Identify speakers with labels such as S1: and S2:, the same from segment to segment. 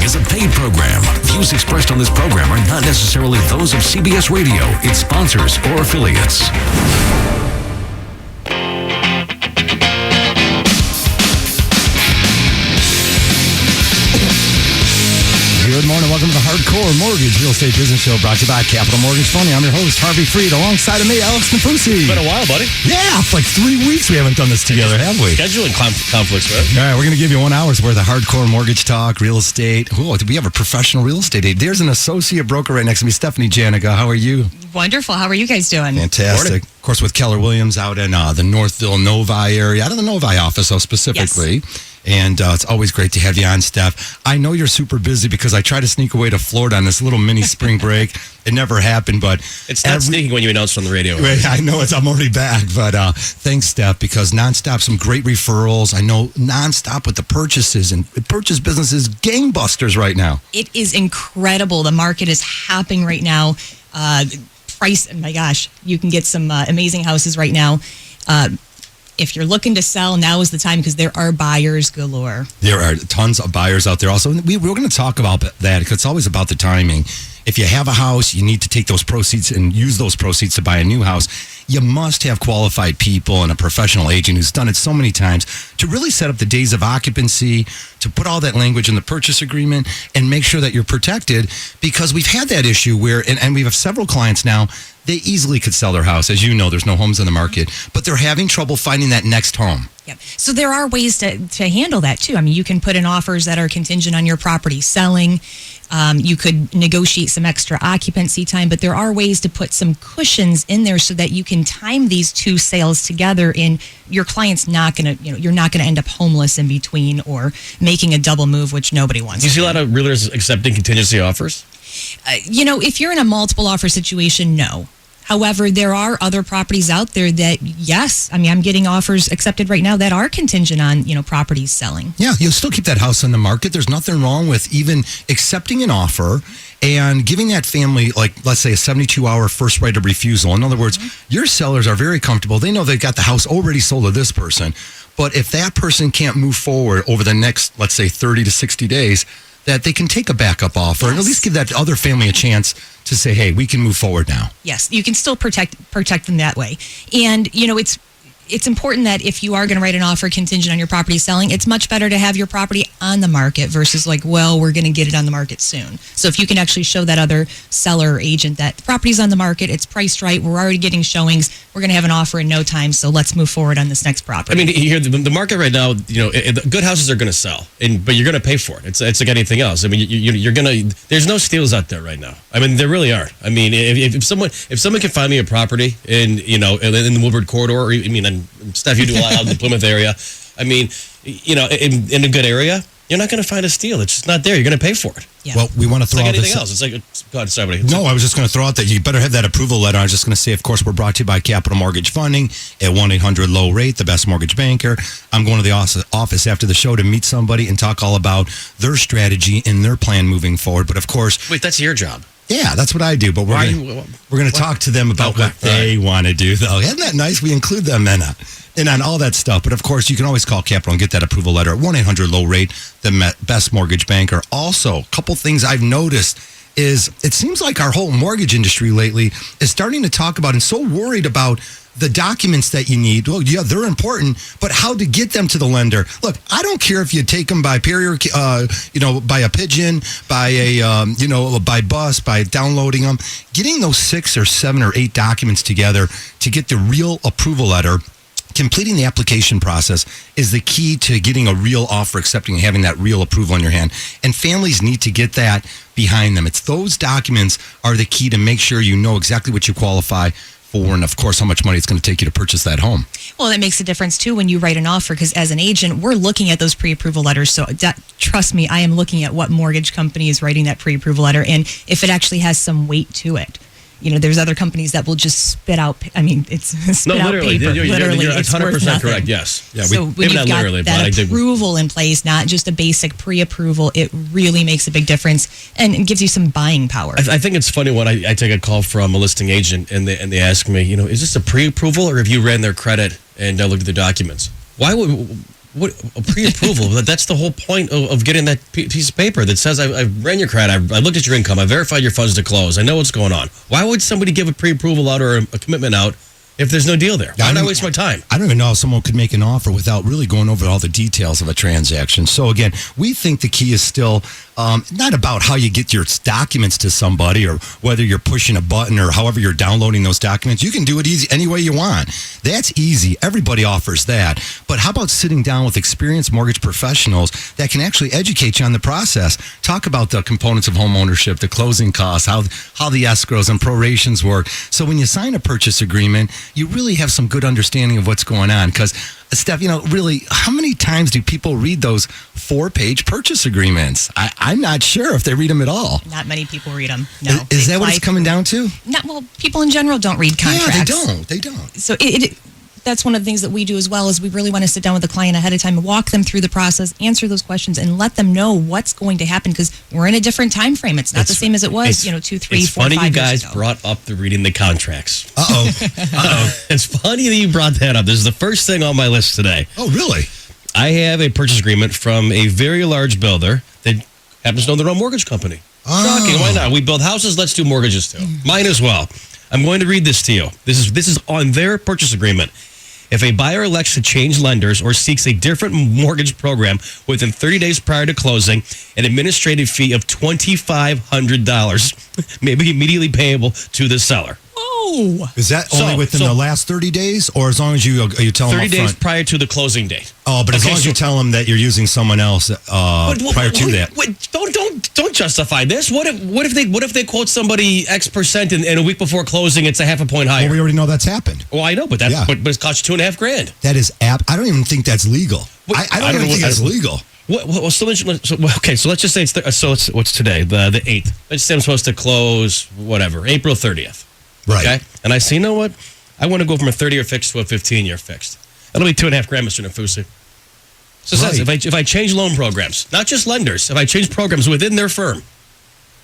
S1: is a paid program. Views expressed on this program are not necessarily those of CBS Radio, its sponsors, or affiliates.
S2: Good morning. Welcome to the Hardcore Mortgage Real Estate Business Show, brought to you by Capital Mortgage Funding. I'm your host, Harvey Freed, alongside of me, Alex Nafusi.
S3: It's been a while, buddy.
S2: Yeah, for like 3 weeks we haven't done this together, have we?
S3: Scheduling conflicts, right?
S2: All right, we're going to give you 1 hour's worth of hardcore mortgage talk, real estate. Oh, we have a professional real estate agent. There's an associate broker right next to me, Stephanie Janica. How are you?
S4: Wonderful. How are you guys doing?
S2: Fantastic. Of course, with Keller Williams out in the Northville, Novi area, out of the Novi office, so specifically. Yes. And it's always great to have you on, Steph. I know you're super busy because I try to sneak away to Florida on this little mini spring break. It never happened, but...
S3: It's not sneaking when you announce on the radio.
S2: Right, I know I'm already back, but thanks, Steph, because nonstop, some great referrals. I know nonstop with the purchases, and purchase businesses gangbusters right now.
S4: It is incredible. The market is hopping right now. Price, my gosh, you can get some amazing houses right now. If you're looking to sell, now is the time because there are buyers galore.
S2: There are tons of buyers out there. Also, we're going to talk about that because it's always about the timing. If you have a house, you need to take those proceeds and use those proceeds to buy a new house. You must have qualified people and a professional agent who's done it so many times to really set up the days of occupancy, to put all that language in the purchase agreement and make sure that you're protected, because we've had that issue where, and we have several clients now, they easily could sell their house. As you know, there's no homes in the market, but they're having trouble finding that next home.
S4: Yep. So there are ways to handle that too. I mean, you can put in offers that are contingent on your property selling. You could negotiate some extra occupancy time, but there are ways to put some cushions in there so that you can time these two sales together, and your client's not going to, you're not going to end up homeless in between or making a double move, which nobody wants.
S3: Do you see a lot of realtors accepting contingency offers?
S4: If you're in a multiple offer situation, no. However, there are other properties out there that, yes, I mean, I'm getting offers accepted right now that are contingent on, properties selling.
S2: Yeah, you'll still keep that house on the market. There's nothing wrong with even accepting an offer and giving that family, like, let's say, a 72-hour first right of refusal. In other words, your sellers are very comfortable. They know they've got the house already sold to this person. But if that person can't move forward over the next, let's say, 30 to 60 days, that they can take a backup offer and at least give that other family a chance to say, hey, we can move forward now.
S4: Yes, you can still protect them that way. And, it's important that if you are going to write an offer contingent on your property selling, it's much better to have your property on the market versus we're going to get it on the market soon. So if you can actually show that other seller or agent that the property's on the market, it's priced right, we're already getting showings, we're going to have an offer in no time, so let's move forward on this next property.
S3: I mean, you hear the market right now, good houses are going to sell, but you're going to pay for it. It's like anything else. I mean, you're going to, there's no steals out there right now. I mean, there really aren't. I mean, if someone can find me a property in the Woodward corridor, and Steph, you do a lot out in the Plymouth area. I mean, in a good area, you're not going to find a steal. It's just not there. You're going to pay for it.
S4: Yeah.
S2: Well, we want to throw
S3: out
S2: anything
S3: else. It's like, God, sorry.
S2: No, I was just going to throw out that you better have that approval letter. I was just going to say, of course, we're brought to you by Capital Mortgage Funding at 1-800-LOW-RATE, the best mortgage banker. I'm going to the office after the show to meet somebody and talk all about their strategy and their plan moving forward. But of course,
S3: wait, that's your job.
S2: Yeah, that's what I do. But we're going to talk to them about what they want to do, though. Isn't that nice? We include them in on all that stuff. But of course, you can always call Capital and get that approval letter at 1-800-LOW-RATE, the best mortgage banker. Also, a couple things I've noticed is it seems like our whole mortgage industry lately is starting to talk about and so worried about the documents that you need. Well, yeah, they're important, but how to get them to the lender. Look, I don't care if you take them by carrier, by a pigeon, by a, by bus, by downloading them. Getting those 6 or 7 or 8 documents together to get the real approval letter, completing the application process is the key to getting a real offer accepting and having that real approval in your hand. And families need to get that behind them. It's those documents are the key to make sure you know exactly what you qualify for and, of course, how much money it's going to take you to purchase that home.
S4: Well, that makes a difference, too, when you write an offer, because as an agent, we're looking at those pre-approval letters. So trust me, I am looking at what mortgage company is writing that pre-approval letter and if it actually has some weight to it. There's other companies that will just spit out. I mean, it's spit out paper.
S3: You're
S4: it's
S3: 100% correct. Yes.
S4: Yeah. So when you've got that approval in place, not just a basic pre-approval, it really makes a big difference and it gives you some buying power.
S3: I think it's funny when I take a call from a listing agent and they ask me, is this a pre-approval or have you ran their credit and looked at their documents? Why What a pre-approval? That's the whole point of getting that piece of paper that says I ran your credit, I looked at your income, I verified your funds to close, I know what's going on. Why would somebody give a pre-approval out or a commitment out if there's no deal there? Why would I waste my time?
S2: I don't even know how someone could make an offer without really going over all the details of a transaction. So again, we think the key is still not about how you get your documents to somebody or whether you're pushing a button or however you're downloading those documents. You can do it easy any way you want. That's easy. Everybody offers that. But how about sitting down with experienced mortgage professionals that can actually educate you on the process? Talk about the components of home ownership, the closing costs, how the escrows and prorations work. So when you sign a purchase agreement, you really have some good understanding of what's going on. Because, Steph, really, how many times do people read those 4-page purchase agreements? I'm not sure if they read them at all.
S4: Not many people read them. No.
S2: Is that what it's coming down to?
S4: Well, people in general don't read contracts.
S2: Yeah, they don't.
S4: So that's one of the things that we do as well, is we really want to sit down with the client ahead of time and walk them through the process, answer those questions, and let them know what's going to happen, because we're in a different time frame. It's not the same as it was, 2, 3, 4, 5 years ago.
S3: It's funny you guys brought up the reading the contracts.
S2: Uh-oh.
S3: It's funny that you brought that up. This is the first thing on my list today.
S2: Oh, really?
S3: I have a purchase agreement from a very large builder that happens to own their own mortgage company.
S2: Oh.
S3: Shocking. Why not? We build houses. Let's do mortgages too. Mine as well. I'm going to read this to you. This is on their purchase agreement. If a buyer elects to change lenders or seeks a different mortgage program within 30 days prior to closing, an administrative fee of $2,500 may be immediately payable to the seller.
S4: Oh.
S2: Is that only within the last 30 days, or as long as you tell them
S3: 30
S2: up
S3: days
S2: front?
S3: prior to the closing date.
S2: Oh, but as long as you tell them that you're using someone else prior to that.
S3: Don't justify this. What if they quote somebody X percent and a week before closing it's a half a point higher?
S2: Well, we already know that's happened.
S3: Well, I know, but it's cost you $2,500.
S2: That is I don't even think that's legal. I don't even think that's legal.
S3: So let's just say what's today, the 8th. Let's say I'm supposed to close April 30th.
S2: Right.
S3: Okay. And I say, you know what? I want to go from a 30-year fixed to a 15-year fixed. That'll be $2,500, Mr. Nafusi. So it says if I change loan programs, not just lenders, if I change programs within their firm,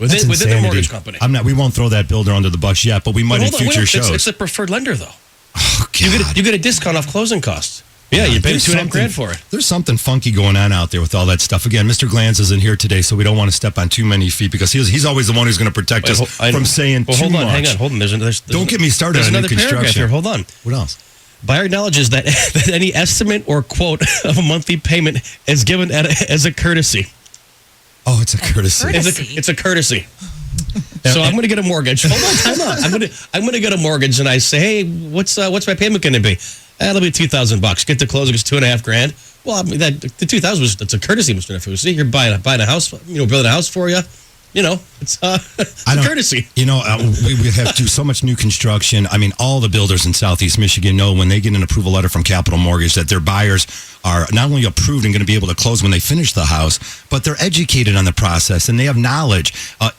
S3: within their mortgage company.
S2: We won't throw that builder under the bus yet, but we might in future shows.
S3: It's a preferred lender, though.
S2: Oh, God.
S3: You get a discount off closing costs. Yeah, you're paying $2,500 for it.
S2: There's something funky going on out there with all that stuff. Again, Mr. Glanz isn't here today, so we don't want to step on too many feet because he's always the one who's going to protect us from saying too much.
S3: Hang on.
S2: Don't get me started on new construction.
S3: Here. Hold on.
S2: What else?
S3: Buyer acknowledges that any estimate or quote of a monthly payment is given as a courtesy.
S2: Oh, it's a courtesy.
S3: It's a courtesy. So I'm going to get a mortgage. Hold on, time out. I'm going to get a mortgage, and I say, hey, what's my payment going to be? That'll be $2,000. Get to closing, it's $2,500. Well, the $2,000 that's a courtesy, Mr. Nafusi. You're buying a house, building a house for you. It's a courtesy.
S2: We have to do so much new construction. I mean, all the builders in Southeast Michigan know when they get an approval letter from Capital Mortgage that their buyers are not only approved and going to be able to close when they finish the house, but they're educated on the process and they have knowledge.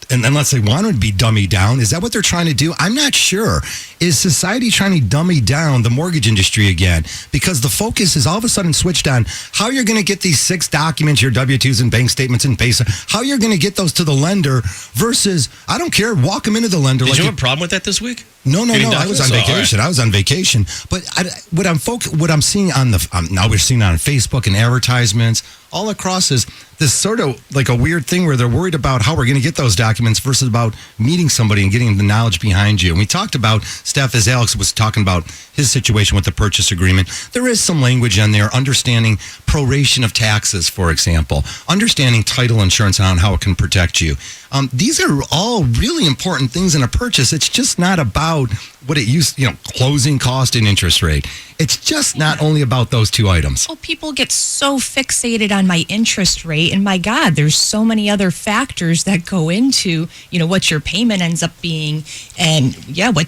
S2: And unless they want to be dummied down, is that what they're trying to do? I'm not sure. Is society trying to dummy down the mortgage industry again? Because the focus is all of a sudden switched on how you're going to get these 6 documents, your W-2s and bank statements and PASA, how you're going to get those to the lender versus, I don't care, walk them into the lender.
S3: Did you have a problem with that this week?
S2: No. I was on vacation. Right. I was on vacation. But what I'm seeing now we're seeing on Facebook and advertisements all across is this sort of like a weird thing where they're worried about how we're going to get those documents versus about meeting somebody and getting the knowledge behind you. And we talked about, Steph, as Alex was talking about his situation with the purchase agreement, there is some language on there, understanding proration of taxes, for example, understanding title insurance on how it can protect you. These are all really important things in a purchase. It's just not about what it used, closing cost and interest rate. It's just not only about those 2 items.
S4: Well, people get so fixated on my interest rate, and my God, there's so many other factors that go into, what your payment ends up being, and what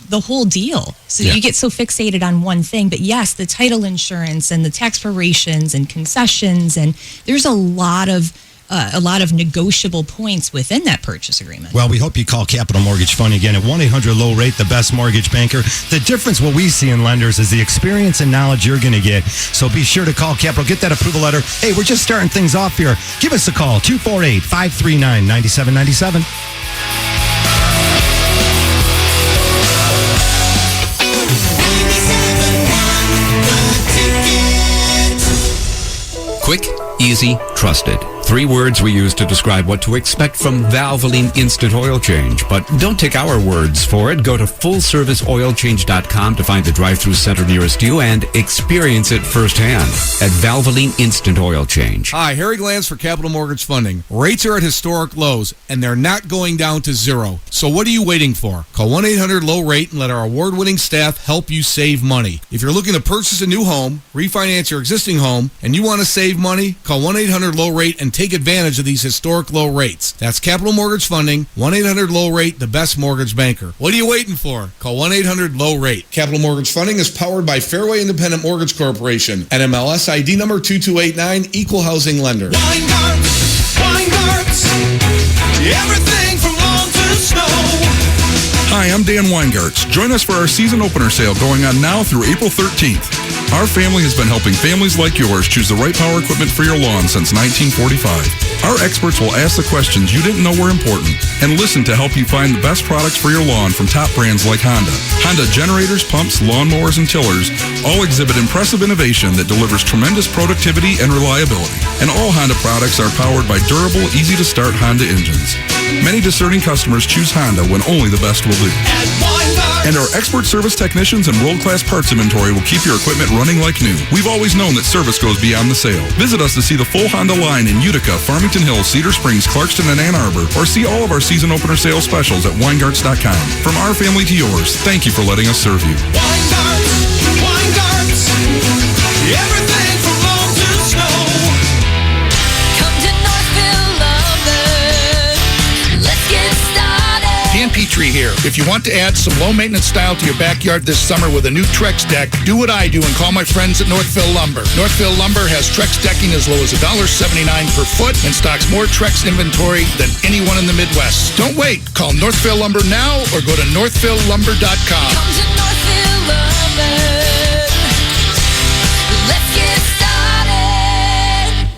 S4: the whole deal. So you get so fixated on one thing, but yes, the title insurance and the tax prorations and concessions, and there's a lot of negotiable points within that purchase agreement.
S2: Well, we hope you call Capital Mortgage Fund again at 1-800-LOW-RATE, the best mortgage banker. The difference, what we see in lenders, is the experience and knowledge you're going to get. So be sure to call Capital. Get that approval letter. Hey, we're just starting things off here. Give us a call, 248-539-9797.
S5: Quick, easy, trusted. 3 words we use to describe what to expect from Valvoline Instant Oil Change. But don't take our words for it. Go to fullserviceoilchange.com to find the drive-through center nearest you and experience it firsthand at Valvoline Instant Oil Change.
S6: Hi, Harry Glanz for Capital Mortgage Funding. Rates are at historic lows, and they're not going down to zero. So what are you waiting for? Call 1-800-LOW-RATE and let our award-winning staff help you save money. If you're looking to purchase a new home, refinance your existing home, and you want to save money, call 1-800-LOW-RATE and take advantage of these historic low rates. That's Capital Mortgage Funding, 1-800-LOW-RATE, the best mortgage banker. What are you waiting for? Call 1-800-LOW-RATE. Capital Mortgage Funding is powered by Fairway Independent Mortgage Corporation, NMLS ID number 2289, Equal Housing Lender.
S7: Weingarts, everything from lawn to snow.
S8: Hi, I'm Dan Weingarts. Join us for our season opener sale going on now through April 13th. Our family has been helping families like yours choose the right power equipment for your lawn since 1945. Our experts will ask the questions you didn't know were important and listen to help you find the best products for your lawn from top brands like Honda. Honda generators, pumps, lawnmowers, and tillers all exhibit impressive innovation that delivers tremendous productivity and reliability. And all Honda products are powered by durable, easy-to-start Honda engines. Many discerning customers choose Honda when only the best will do. And our expert service technicians and world-class parts inventory will keep your equipment running like new. We've always known that service goes beyond the sale. Visit us to see the full Honda line in Utica, Farmington Hills, Cedar Springs, Clarkston, and Ann Arbor, or see all of our season opener sales specials at Weingarts.com. From our family to yours, thank you for letting us serve you.
S7: Weingarts, everything from lawn to snow.
S9: Come to Northville, Lumber. Let's get started.
S10: Dan Petrie here. If you want to add some low-maintenance style to your backyard this summer with a new Trex deck, do what I do and call my friends at Northville Lumber. Northville Lumber has Trex decking as low as $1.79 per foot and stocks more Trex inventory than anyone in the Midwest. Don't wait. Call Northville Lumber now or go to northvillelumber.com.
S9: Come to Northville, Lumber. Let's get started.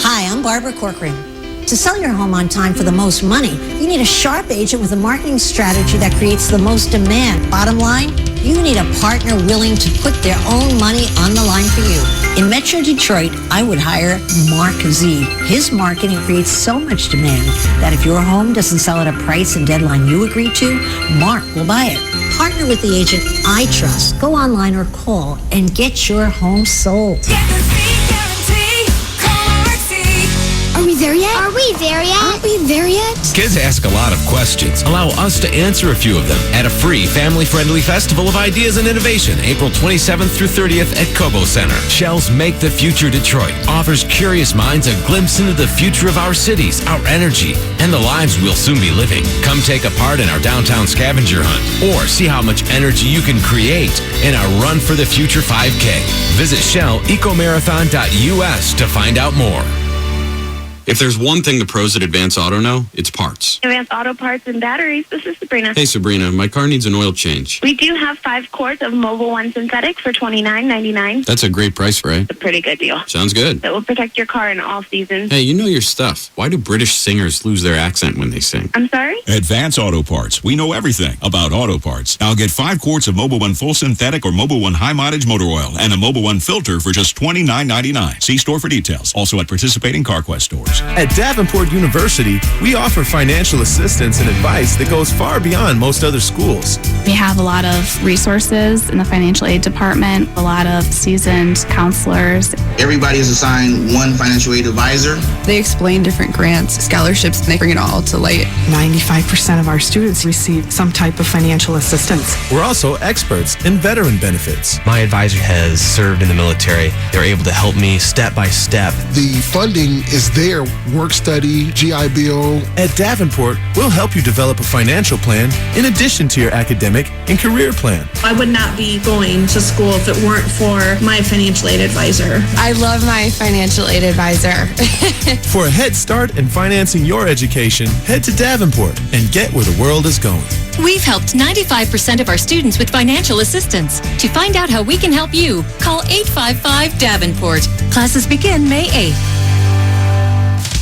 S11: Hi, I'm Barbara Corcoran. To sell your home on time for the most money, you need a sharp agent with a marketing strategy that creates the most demand. Bottom line, you need a partner willing to put their own money on the line for you. In Metro Detroit, I would hire Mark Z. His marketing creates so much demand that if your home doesn't sell at a price and deadline you agree to, Mark will buy it. Partner with the agent I trust. Go online or call and get your home sold.
S9: Get the speed guarantee. Call RC.
S12: Are we there yet?
S13: Are we there yet?
S12: Aren't we there yet?
S14: Kids ask a lot of questions. Allow us to answer a few of them at a free family-friendly festival of ideas and innovation, April 27th through 30th at Cobo Center. Shell's Make the Future Detroit offers curious minds a glimpse into the future of our cities, our energy, and the lives we'll soon be living. Come take a part in our downtown scavenger hunt or see how much energy you can create in our Run for the Future 5K. Visit ShellEcoMarathon.us to find out more.
S15: If there's one thing the pros at Advance Auto know, it's parts.
S16: Advance Auto Parts and Batteries. This is Sabrina.
S15: Hey, Sabrina, my car needs an oil change.
S16: We do have 5 quarts of Mobil 1 Synthetic for $29.99.
S15: That's a great price, right?
S16: It's a pretty good deal.
S15: Sounds good.
S16: It will protect your car in all seasons.
S15: Hey, you know your stuff. Why do British singers lose their accent when they sing?
S16: I'm sorry?
S17: Advance Auto Parts. We know everything about auto parts. Now get 5 quarts of Mobil 1 Full Synthetic or Mobil 1 High Mileage Motor Oil and a Mobil 1 filter for just $29.99. See store for details. Also at participating CarQuest stores.
S18: At Davenport University, we offer financial assistance and advice that goes far beyond most other schools.
S19: We have a lot of resources in the financial aid department, a lot of seasoned counselors.
S20: Everybody is assigned one financial aid advisor.
S21: They explain different grants, scholarships, and they bring it all to light.
S22: 95% of our students receive some type of financial assistance.
S18: We're also experts in veteran benefits.
S23: My advisor has served in the military. They're able to help me step by step.
S24: The funding is there. Work study, GI Bill.
S18: At Davenport, we'll help you develop a financial plan in addition to your academic and career plan.
S25: I would not be going to school if it weren't for my financial aid advisor.
S26: I love my financial aid advisor.
S18: For a head start in financing your education, head to Davenport and get where the world is going.
S27: We've helped 95% of our students with financial assistance. To find out how we can help you, call 855-DAVENPORT. Classes begin May 8th.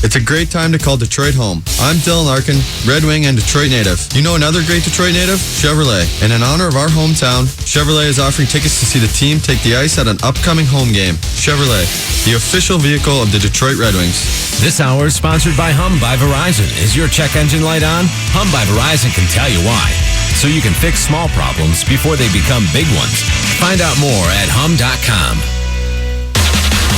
S1: It's a great time to call Detroit home. I'm Dylan Larkin, Red Wing and Detroit native. You know another great Detroit native? Chevrolet. And in honor of our hometown, Chevrolet is offering tickets to see the team take the ice at an upcoming home game. Chevrolet, the official vehicle of the Detroit Red Wings.
S14: This hour is sponsored by Hum by Verizon. Is your check engine light on? Hum by Verizon can tell you why, so you can fix small problems before they become big ones. Find out more at hum.com.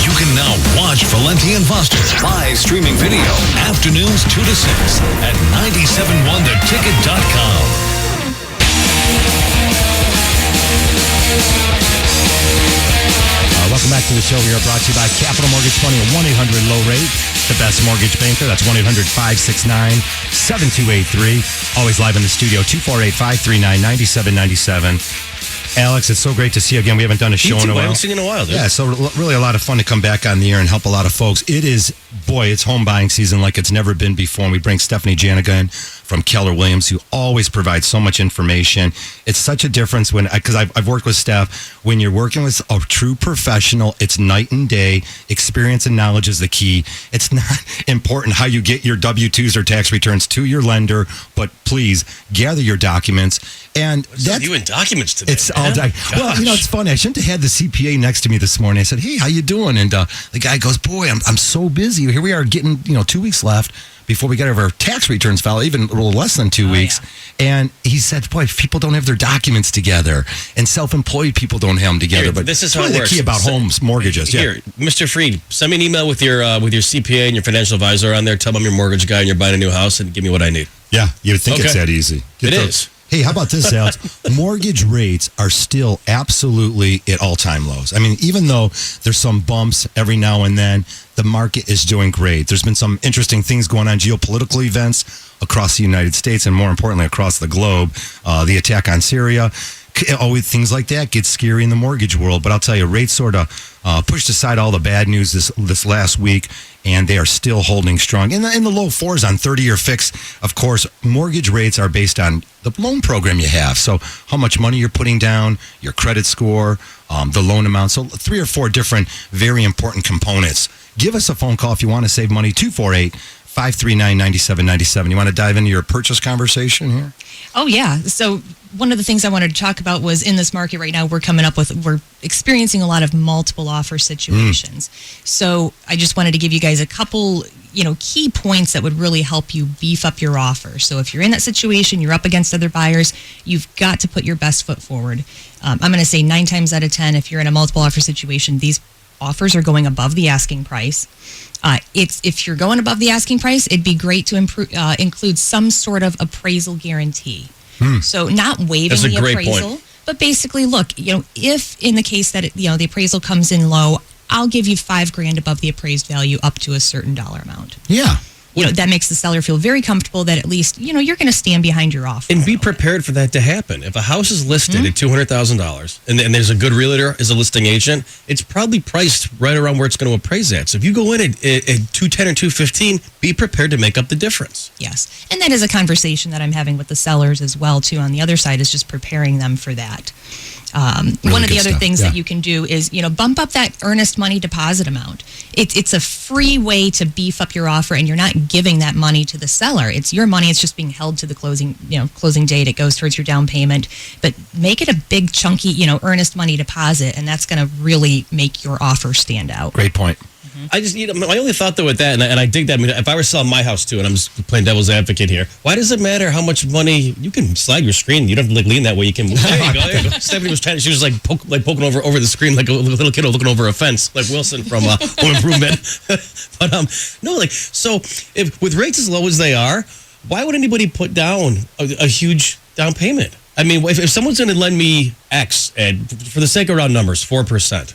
S7: You can now watch Valenti and Foster live streaming video afternoons 2 to 6 at 971theticket.com.
S2: Welcome back to the show. We are brought to you by Capital Mortgage Money, a 1-800-LOW-RATE, the best mortgage banker. That's 1-800-569-7283. Always live in the studio, 248-539-9797. Alex, it's so great to see you again. We haven't done a show in a while.
S3: I haven't seen you in a while, dude.
S2: Yeah, so really a lot of fun to come back on the air and help a lot of folks. It is, boy, it's home buying season like it's never been before. And we bring Stephanie Janiga in from Keller Williams, who always provides so much information. It's such a difference when, because I've worked with Steph, when you're working with a true professional, it's night and day. Experience and knowledge is the key. It's not important how you get your W-2s or tax returns to your lender, but please gather your documents. And
S3: that's you and documents today.
S2: It's all day. Well, you know, it's funny. I shouldn't have had the CPA next to me this morning. I said, "Hey, how you doing?" And the guy goes, "Boy, I'm so busy. Here we are getting 2 weeks left before we get our tax returns filed, even a little less than 2 weeks." Yeah. And he said, "Boy, people don't have their documents together, and self-employed people don't have them together." But
S3: this is how it
S2: the
S3: works.
S2: key about homes, mortgages.
S3: Here, Mr. Freed, send me an email with your CPA and your financial advisor on there. Tell them I'm your mortgage guy and you're buying a new house, and give me what I need.
S2: Yeah, you'd think it's that easy.
S3: It is.
S2: Hey, how about this, Alex? Mortgage rates are still absolutely at all-time lows. I mean, even though there's some bumps every now and then, the market is doing great. There's been some interesting things going on, geopolitical events across the United States and more importantly across the globe. The attack on Syria, always things like that get scary in the mortgage world. But I'll tell you, rates sort of pushed aside all the bad news this last week, and they are still holding strong. In the low fours on 30-year fix. Of course, mortgage rates are based on the loan program you have. So how much money you're putting down, your credit score, the loan amount. So 3 or 4 different very important components. Give us a phone call if you want to save money, 248-539-9797. You want to dive into your purchase conversation here?
S4: Oh, yeah. So one of the things I wanted to talk about was in this market right now, we're experiencing a lot of multiple offer situations. So I just wanted to give you guys a couple, key points that would really help you beef up your offer. So if you're in that situation, you're up against other buyers, you've got to put your best foot forward. I'm going to say 9 times out of 10, if you're in a multiple offer situation, these offers are going above the asking price. If you're going above the asking price, it'd be great to include some sort of appraisal guarantee. So not waiving the appraisal, but basically, look, if in the case that the appraisal comes in low, I'll give you $5,000 above the appraised value up to a certain dollar amount.
S2: Yeah.
S4: That makes the seller feel very comfortable that at least, you're going to stand behind your offer.
S3: And be prepared for that to happen. If a house is listed at $200,000 and there's a good realtor as a listing agent, it's probably priced right around where it's going to appraise at. So if you go in at 210 or 215, be prepared to make up the difference.
S4: Yes. And that is a conversation that I'm having with the sellers as well, too. On the other side is just preparing them for that. One of the other things that you can do is, bump up that earnest money deposit amount. It's a free way to beef up your offer, and you're not giving that money to the seller. It's your money. It's just being held to the closing date. It goes towards your down payment, but make it a big chunky, earnest money deposit, and that's going to really make your offer stand out.
S2: Great point.
S3: I just, my only thought though with that, and I dig that. I mean, if I were selling my house too, and I'm just playing devil's advocate here, why does it matter how much money you can slide your screen? You don't have to lean that way. You can. There you go. There you go. Stephanie was trying. She was poking over the screen like a little kid looking over a fence, like Wilson from Home Improvement. But no, so if with rates as low as they are, why would anybody put down a huge down payment? I mean, if someone's going to lend me X, and for the sake of round numbers, 4%.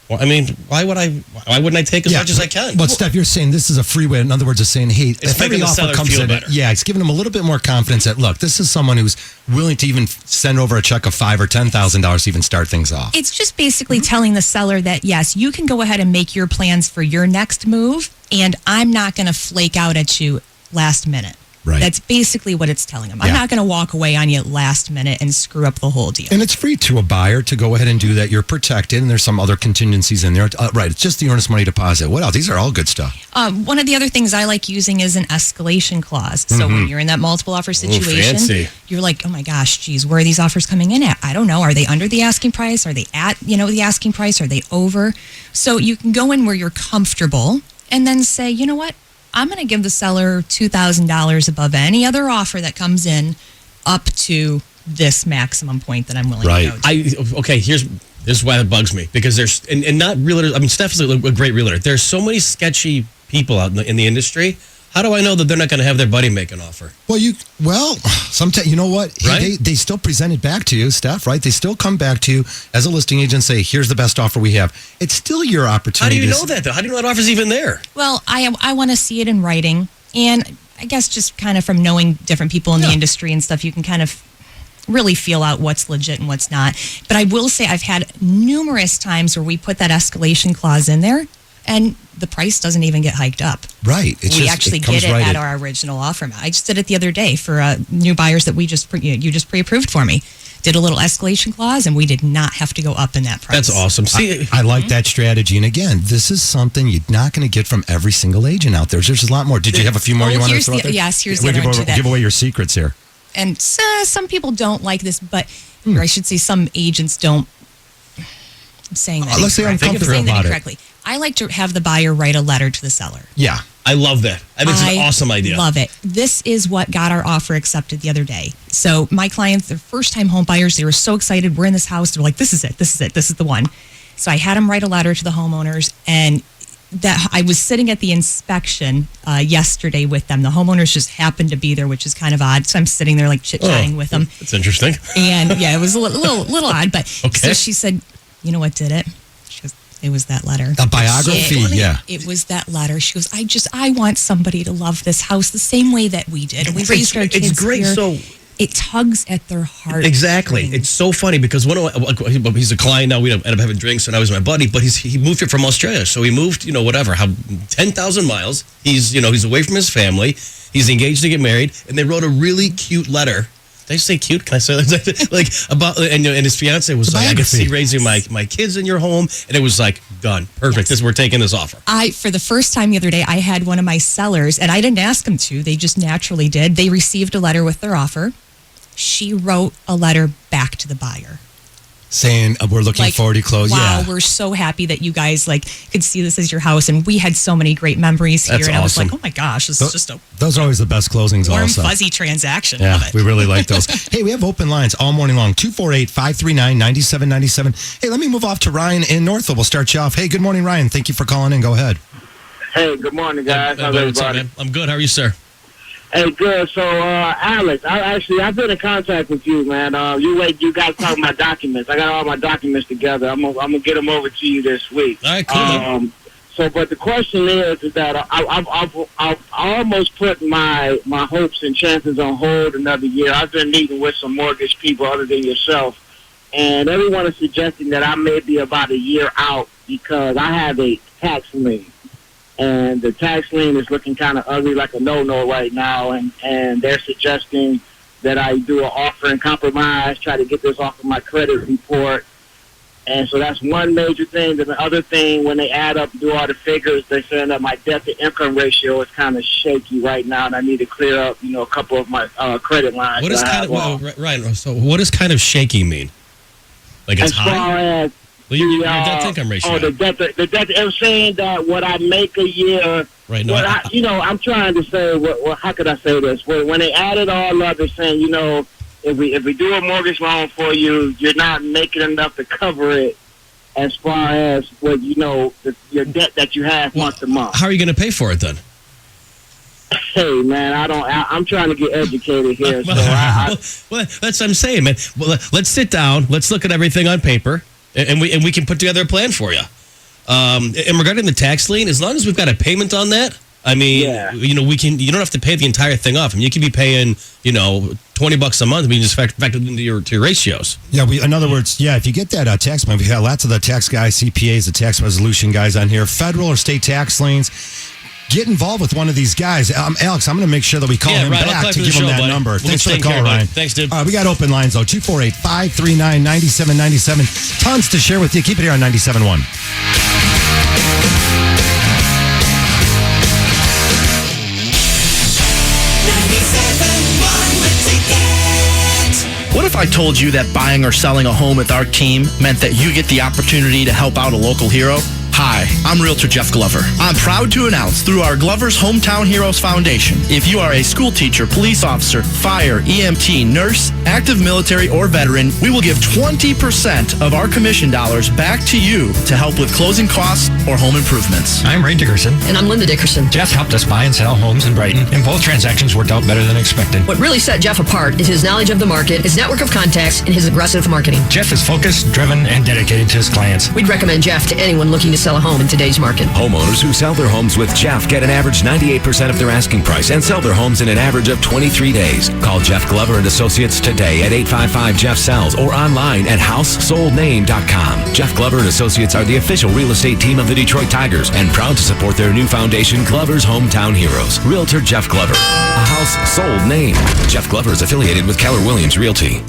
S3: Well, I mean, why wouldn't I take as much as I can?
S2: But Steph, you're saying this is a free way. In other words, it's saying, hey, if every offer comes in, it's giving them a little bit more confidence that, look, this is someone who's willing to even send over a check of $5,000 or $10,000 to even start things off.
S4: It's just basically telling the seller that, yes, you can go ahead and make your plans for your next move, and I'm not going to flake out at you last minute.
S2: Right.
S4: That's basically what it's telling them. I'm
S2: Yeah.
S4: not going to walk away on you last minute and screw up the whole deal.
S2: And it's free to a buyer to go ahead and do that. You're protected, and there's some other contingencies in there. Right. It's just the earnest money deposit. What else? These are all good stuff.
S4: One of the other things I like using is an escalation clause. So when you're in that multiple offer situation,
S3: fancy.
S4: you're like, oh my gosh, geez, where are these offers coming in at? I don't know. Are they under the asking price? Are they at, the asking price? Are they over? So you can go in where you're comfortable and then say, you know what? I'm going to give the seller $2,000 above any other offer that comes in up to this maximum point that I'm willing to go to.
S3: Okay, this is why that bugs me, because there's and not realtors. I mean, Steph is a great realtor. There's so many sketchy people out in the industry. How do I know that they're not going to have their buddy make an offer?
S2: Well, sometimes, you know what?
S3: Right?
S2: They still present it back to you, Steph, right? They still come back to you as a listing agent and say, here's the best offer we have. It's still your
S3: How
S2: opportunity.
S3: do you know that, though? How do you know that offer's even there?
S4: Well, I want to see it in writing. And I guess just kind of from knowing different people in the industry and stuff, you can kind of really feel out what's legit and what's not. But I will say I've had numerous times where we put that escalation clause in there and the price doesn't even get hiked up.
S2: Right.
S4: We actually get it at our original offer. I just did it the other day for new buyers that you just pre-approved for me. Did a little escalation clause, and we did not have to go up in that price.
S3: That's awesome. See,
S2: I like that strategy. And again, this is something you're not going to get from every single agent out there. There's a lot more. Did you have a few more you want to throw out there?
S4: Yes, here's the other one to that.
S2: Give away your secrets here.
S4: And some people don't like this, but or I should say some agents don't. I'm saying that
S2: let's say I'm comfortable about
S4: incorrectly. I like to have the buyer write a letter to the seller.
S2: Yeah.
S3: I love that. I think it's an awesome idea.
S4: Love it. This is what got our offer accepted the other day. So my clients, they're first-time home buyers. They were so excited. We're in this house. They're like, this is it. This is it. This is the one. So I had them write a letter to the homeowners, and that I was sitting at the inspection yesterday with them. The homeowners just happened to be there, which is kind of odd. So I'm sitting there like chit-chatting with them.
S3: That's interesting.
S4: And yeah, it was a little odd. But
S3: okay.
S4: So she said, you know what did it? She goes, it was that letter.
S2: A biography, yeah.
S4: It was that letter. She goes, I want somebody to love this house the same way that we did. And we raised our kids
S3: It's great.
S4: here.
S3: So
S4: it tugs at their heart.
S3: exactly. It's so funny because he's a client now. We end up having drinks, and I was my buddy. But he moved here from Australia, so he moved 10,000 miles. He's away from his family. He's engaged to get married, and they wrote a really cute letter. Did I say cute? Can I say that? Like about and his fiance was like, I can see raising my kids in your home, and it was like done, perfect. We're taking this offer.
S4: For the first time the other day, I had one of my sellers, and I didn't ask them to. They just naturally did. They received a letter with their offer. She wrote a letter back to the buyer.
S2: Saying, we're looking forward to close.
S4: Wow,
S2: yeah.
S4: we're so happy that you guys could see this as your house. And we had so many great memories here.
S2: That's
S4: and I was
S2: awesome.
S4: like, oh my gosh, this is just a
S2: Those are always the best closings
S4: warm,
S2: also.
S4: fuzzy transaction.
S2: Yeah,
S4: Love it.
S2: we really like those. Hey, we have open lines all morning long. 248-539-9797. Hey, let me move off to Ryan in Northville. We'll start you off. Hey, good morning, Ryan. Thank you for calling in. Go ahead.
S5: Hey, good morning, guys. How's
S3: What's up,
S5: everybody?
S3: man? I'm good. How are you, sir?
S5: Hey, good. So, Alex, I've been in contact with you, man. You guys talking about documents. I got all my documents together. I'm gonna get them over to you this week.
S3: All right, cool. Man.
S5: But the question is that I've almost put my hopes and chances on hold another year. I've been meeting with some mortgage people other than yourself, and everyone is suggesting that I may be about a year out because I have a tax lien. And the tax lien is looking kind of ugly, like a no-no right now. And they're suggesting that I do an offer and compromise, try to get this off of my credit report. And so that's one major thing. Then the other thing, when they add up, do all the figures, they're saying that my debt-to-income ratio is kind of shaky right now, and I need to clear up, a couple of my credit lines.
S3: What is Ryan? So what does kind of shaky mean? Like it's high?
S5: As far as
S3: your debt-to-income ratio.
S5: The debt. I'm saying that what I make a year.
S3: Right. No.
S5: I'm trying to say. How could I say this? When they add it all up, they're saying, if we do a mortgage loan for you, you're not making enough to cover it. As far as your debt that you have month to month.
S3: How are you going to pay for it then?
S5: Hey man, I'm trying to get educated here. So
S3: well, that's what I'm saying, man. Well, let's sit down. Let's look at everything on paper. And we can put together a plan for you. And regarding the tax lien, as long as we've got a payment on that, I mean, we can. You don't have to pay the entire thing off. I mean, you could be paying, $20 a month. We can just factor it into your ratios.
S2: Yeah. In other words, if you get that tax plan, we have lots of the tax guys, CPAs, the tax resolution guys on here, federal or state tax liens. get involved with one of these guys. Alex, I'm going to make sure that we call him
S3: Ryan,
S2: back to give him that number.
S3: We'll
S2: Thanks for the
S3: take
S2: call,
S3: care,
S2: Ryan.
S3: Thanks, dude.
S2: We got open lines, though. 248-539-9797. Tons to share with you. Keep it here on 97.1.
S6: What if I told you that buying or selling a home with our team meant that you get the opportunity to help out a local hero? Hi, I'm Realtor Jeff Glover. I'm proud to announce through our Glover's Hometown Heroes Foundation, if you are a school teacher, police officer, fire, EMT, nurse, active military, or veteran, we will give 20% of our commission dollars back to you to help with closing costs or home improvements.
S8: I'm Ray Dickerson.
S9: And I'm Linda Dickerson.
S8: Jeff helped us buy and sell homes in Brighton, and both transactions worked out better than expected.
S9: What really set Jeff apart is his knowledge of the market, his network of contacts, and his aggressive marketing.
S8: Jeff is focused, driven, and dedicated to his clients.
S9: We'd recommend Jeff to anyone looking to sell a home in today's market.
S14: Homeowners who sell their homes with Jeff get an average 98% of their asking price and sell their homes in an average of 23 days. Call Jeff Glover and Associates today at 855-JEFF-SELLS or online at housesoldname.com. Jeff Glover and Associates are the official real estate team of the Detroit Tigers and proud to support their new foundation, Glover's Hometown Heroes. Realtor Jeff Glover, a house sold name. Jeff Glover is affiliated with Keller Williams Realty.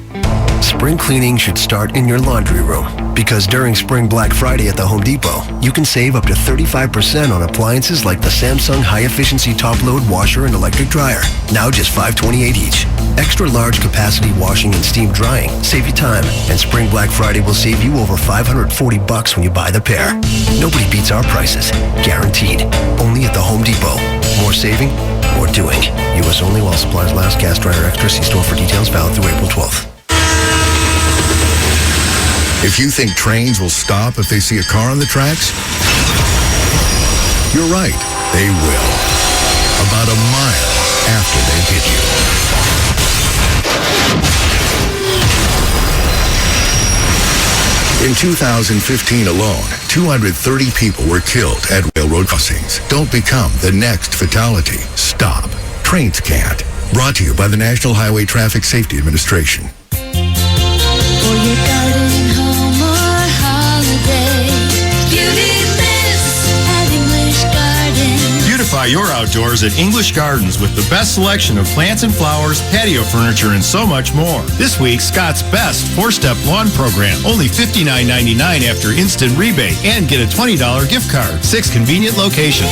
S10: Spring cleaning should start in your laundry room, because during Spring Black Friday at the Home Depot, you can save up to 35% on appliances like the Samsung high-efficiency top-load washer and electric dryer, now just $528 each. Extra large capacity washing and steam drying save you time, and Spring Black Friday will save you over $540 when you buy the pair. Nobody beats our prices, guaranteed. Only at the Home Depot. More saving, more doing. U.S. only while supplies last. Gas dryer extra. See store for details. Valid through April 12th.
S11: If you think trains will stop if they see a car on the tracks, you're right, they will. About a mile after they hit you. In 2015 alone, 230 people were killed at railroad crossings. Don't become the next fatality. Stop. Trains can't. Brought to you by the National Highway Traffic Safety Administration.
S12: Beautify your outdoors at English Gardens with the best selection of plants and flowers, patio furniture, and so much more. This week, Scott's Best 4-Step Lawn Program. Only $59.99 after instant rebate, and get a $20 gift card. 6 convenient locations.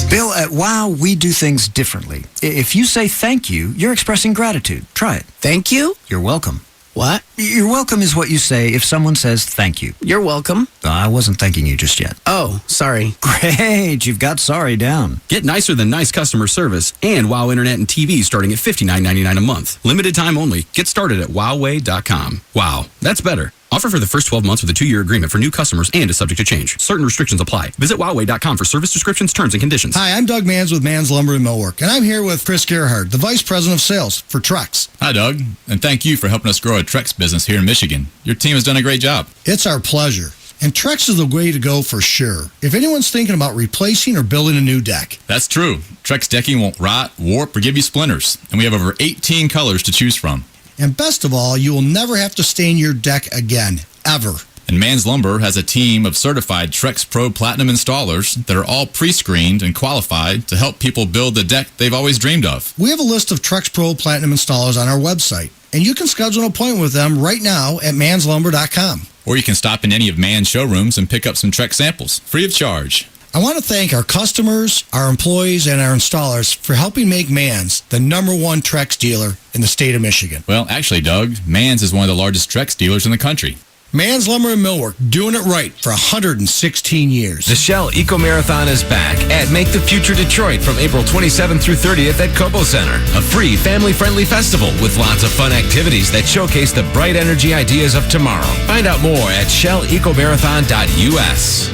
S13: Bill, at WOW, we do things differently. If you say thank you, you're expressing gratitude. Try it.
S28: Thank you?
S13: You're welcome.
S28: What?
S13: You're welcome is what you say if someone says thank you.
S28: You're welcome.
S13: I wasn't thanking you just yet.
S28: Oh, sorry.
S13: Great, you've got sorry down.
S15: Get nicer than nice customer service and WOW Internet and TV starting at $59.99 a month. Limited time only. Get started at wowway.com. Wow, that's better. Offer for the first 12 months with a 2-year agreement for new customers and is subject to change. Certain restrictions apply. Visit wowway.com for service descriptions, terms, and conditions.
S29: Hi, I'm Doug Manns with Manns Lumber and Millwork, and I'm here with Chris Gerhard, the Vice President of Sales for Trex.
S30: Hi, Doug, and thank you for helping us grow a Trex business here in Michigan. Your team has done a great job.
S29: It's our pleasure. And Trex is the way to go for sure, if anyone's thinking about replacing or building a new deck.
S30: That's true. Trex decking won't rot, warp, or give you splinters, and we have over 18 colors to choose from.
S29: And best of all, you will never have to stain your deck again, ever.
S30: And Manns Lumber has a team of certified Trex Pro Platinum installers that are all pre-screened and qualified to help people build the deck they've always dreamed of.
S29: We have a list of Trex Pro Platinum installers on our website, and you can schedule an appointment with them right now at mannslumber.com.
S30: Or you can stop in any of Manns showrooms and pick up some Trex samples, free of charge.
S29: I want to thank our customers, our employees, and our installers for helping make Manns the #1 Trex dealer in the state of Michigan.
S30: Well, actually, Doug, Manns is one of the largest Trex dealers in the country.
S29: Manns Lumber and Millwork, doing it right for 116 years.
S14: The Shell Eco Marathon is back at Make the Future Detroit from April 27th through 30th at Cobo Center. A free, family-friendly festival with lots of fun activities that showcase the bright energy ideas of tomorrow. Find out more at shellecomarathon.us.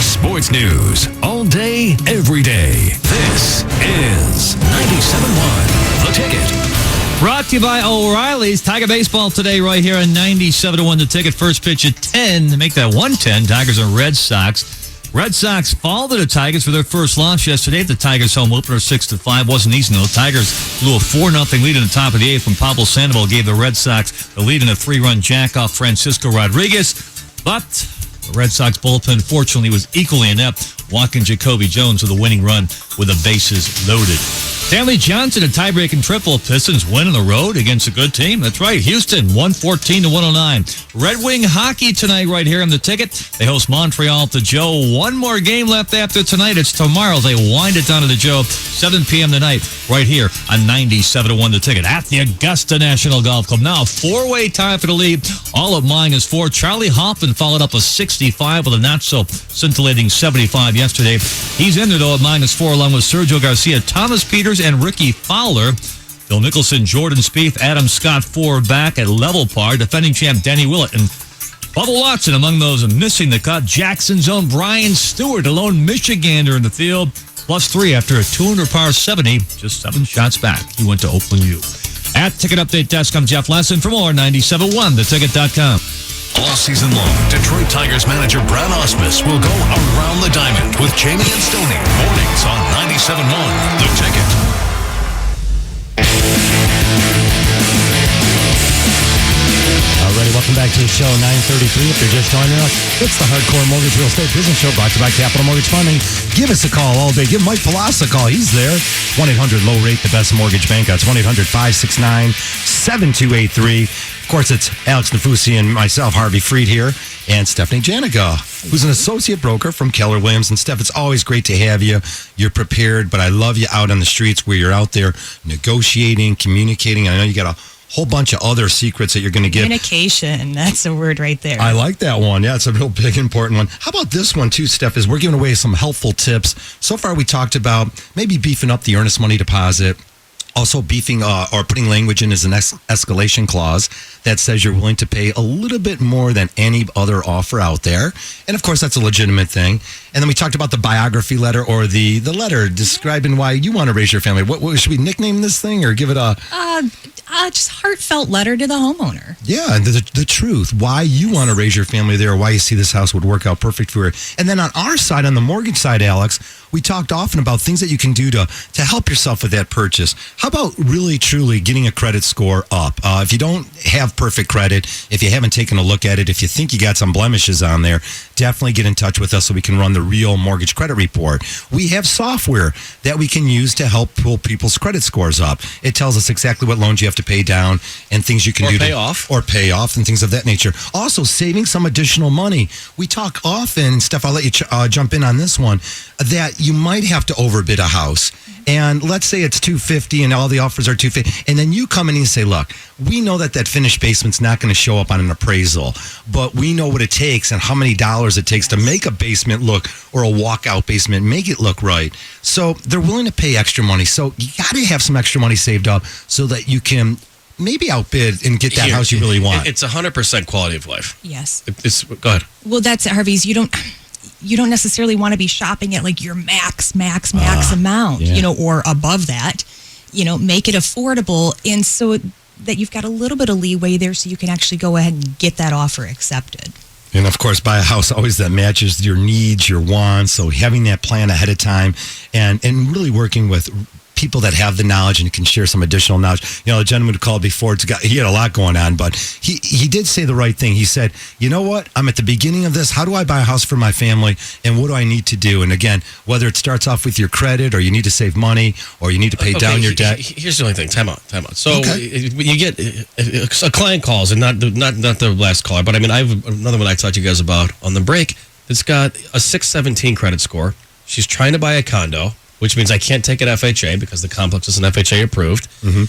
S7: Sports news all day, every day. This is 97.1 The Ticket.
S31: Brought to you by O'Reilly's. Tiger baseball today right here on 97-1 The Ticket. First pitch at 10 to make that 110. Tigers and Red Sox. Red Sox fall to the Tigers for their first loss yesterday. The Tigers home opener 6-5 wasn't easy. The Tigers blew a 4-0 lead in the top of the 8th when Pablo Sandoval gave the Red Sox the lead in a 3-run jack off Francisco Rodriguez. But the Red Sox bullpen, fortunately, was equally inept, walking Jacoby Jones with a winning run with the bases loaded. Stanley Johnson, a tie-breaking triple. Pistons win on the road against a good team. That's right, Houston, 114-109. Red Wing hockey tonight right here on the ticket. They host Montreal at the Joe. One more game left after tonight. It's tomorrow. They wind it down to the Joe, 7 p.m. tonight, right here on 97-1 the ticket at the Augusta National Golf Club. Now, 4-way tie for the lead. All of mine is 4. Charlie Hoffman followed up a 65 with a not-so-scintillating 75 yesterday. He's in there, though, at -4, along with Sergio Garcia, Thomas Peters, and Ricky Fowler. Phil Nicholson, Jordan Spieth, Adam Scott, 4 back at level par. Defending champ Danny Willett and Bubba Watson among those missing the cut. Jackson's own Brian Stewart, a lone Michigander in the field, +3 after a 200 par 70, just 7 shots back. He went to Oakland U. At Ticket Update Desk, I'm Jeff Lesson. For more, 97.1theticket.com.
S7: All season long, Detroit Tigers manager Brad Ausmus will go around the diamond with Jamie and Stoney. Mornings on 97.1 The Ticket.
S2: Alrighty, welcome back to the show, 9:33. If you're just joining us, it's the Hardcore Mortgage Real Estate Business Show brought to you by Capital Mortgage Funding. Give us a call all day. Give Mike Palazzo a call. He's there. 1-800-LOW-RATE, the best mortgage bank. That's 1-800-569-7283. Of course, it's Alex Nafusi and myself, Harvey Freed here, and Stephanie Janiga, who's an associate broker from Keller Williams. And Steph, it's always great to have you. You're prepared, but I love you out on the streets where you're out there negotiating, communicating. I know you got a whole bunch of other secrets that you're going to get.
S4: Communication, that's a word right there.
S2: I like that one. Yeah, it's a real big, important one. How about this one too, Steph, is we're giving away some helpful tips. So far, we talked about maybe beefing up the earnest money deposit. Also beefing or putting language in as an escalation clause that says you're willing to pay a little bit more than any other offer out there. And of course, that's a legitimate thing. And then we talked about the biography letter or the letter describing why you want to raise your family. What should we nickname this thing or give it a...
S4: just heartfelt letter to the homeowner.
S2: Yeah, the truth, why you want to raise your family there, why you see this house would work out perfect for you. And then on our side, on the mortgage side, Alex, we talked often about things that you can do to help yourself with that purchase. How about really, truly getting a credit score up? If you don't have perfect credit, if you haven't taken a look at it, if you think you got some blemishes on there, definitely get in touch with us so we can run the real mortgage credit report. We have software that we can use to help pull people's credit scores up. It tells us exactly what loans you have to pay down and things you can do
S3: pay
S2: to
S3: off.
S2: Or pay off and things of that nature. Also, saving some additional money. We talk often, Steph, I'll let you jump in on this one, that you might have to overbid a house. And let's say it's $250 and all the offers are $250. And then you come in and you say, look, we know that finished basement's not going to show up on an appraisal, but we know what it takes and how many dollars it takes to make a basement look or a walkout basement, make it look right. So they're willing to pay extra money. So you got to have some extra money saved up so that you can maybe outbid and get that house you really want.
S3: It's 100% quality of life.
S4: Yes.
S3: Go ahead.
S4: Well, that's Harvey's. You don't necessarily want to be shopping at like your max amount,
S2: yeah.
S4: Or above that. Make it affordable, and so that you've got a little bit of leeway there, so you can actually go ahead and get that offer accepted.
S2: And of course, buy a house always that matches your needs, your wants. So having that plan ahead of time and really working with people that have the knowledge and can share some additional knowledge. The gentleman who called before, he had a lot going on, but he did say the right thing. He said, you know what? I'm at the beginning of this. How do I buy a house for my family? And what do I need to do? And again, whether it starts off with your credit or you need to save money or you need to pay down your debt.
S3: Here's the only thing. Time out. So you get a client calls, and not the last caller, but I mean, I have another one I talked to you guys about on the break. It's got a 617 credit score. She's trying to buy a condo, which means I can't take an FHA because the complex isn't FHA approved.
S2: Mm-hmm.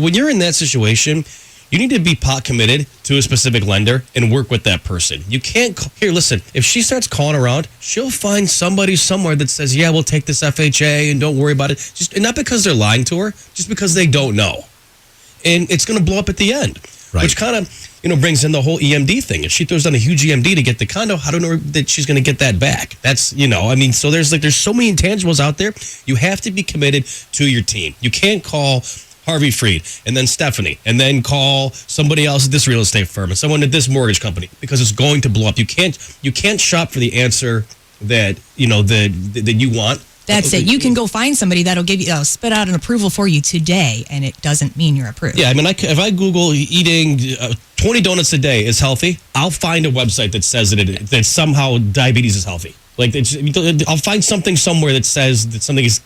S3: When you're in that situation, you need to be pot committed to a specific lender and work with that person. You can't listen, if she starts calling around, she'll find somebody somewhere that says, yeah, we'll take this FHA and don't worry about it. And not because they're lying to her, just because they don't know. And it's going to blow up at the end. Right. Which kind of, brings in the whole EMD thing. If she throws down a huge EMD to get the condo, how do you know that she's going to get that back? That's, so there's so many intangibles out there. You have to be committed to your team. You can't call Harvey Freed, and then Stephanie, and then call somebody else at this real estate firm and someone at this mortgage company, because it's going to blow up. You can't shop for the answer that that you want.
S4: That's it. You can go find somebody that'll give you spit out an approval for you today, and it doesn't mean you're approved.
S3: Yeah, I mean, if I Google eating 20 donuts a day is healthy, I'll find a website that says that somehow diabetes is healthy. Like, I'll find something somewhere that says that something is,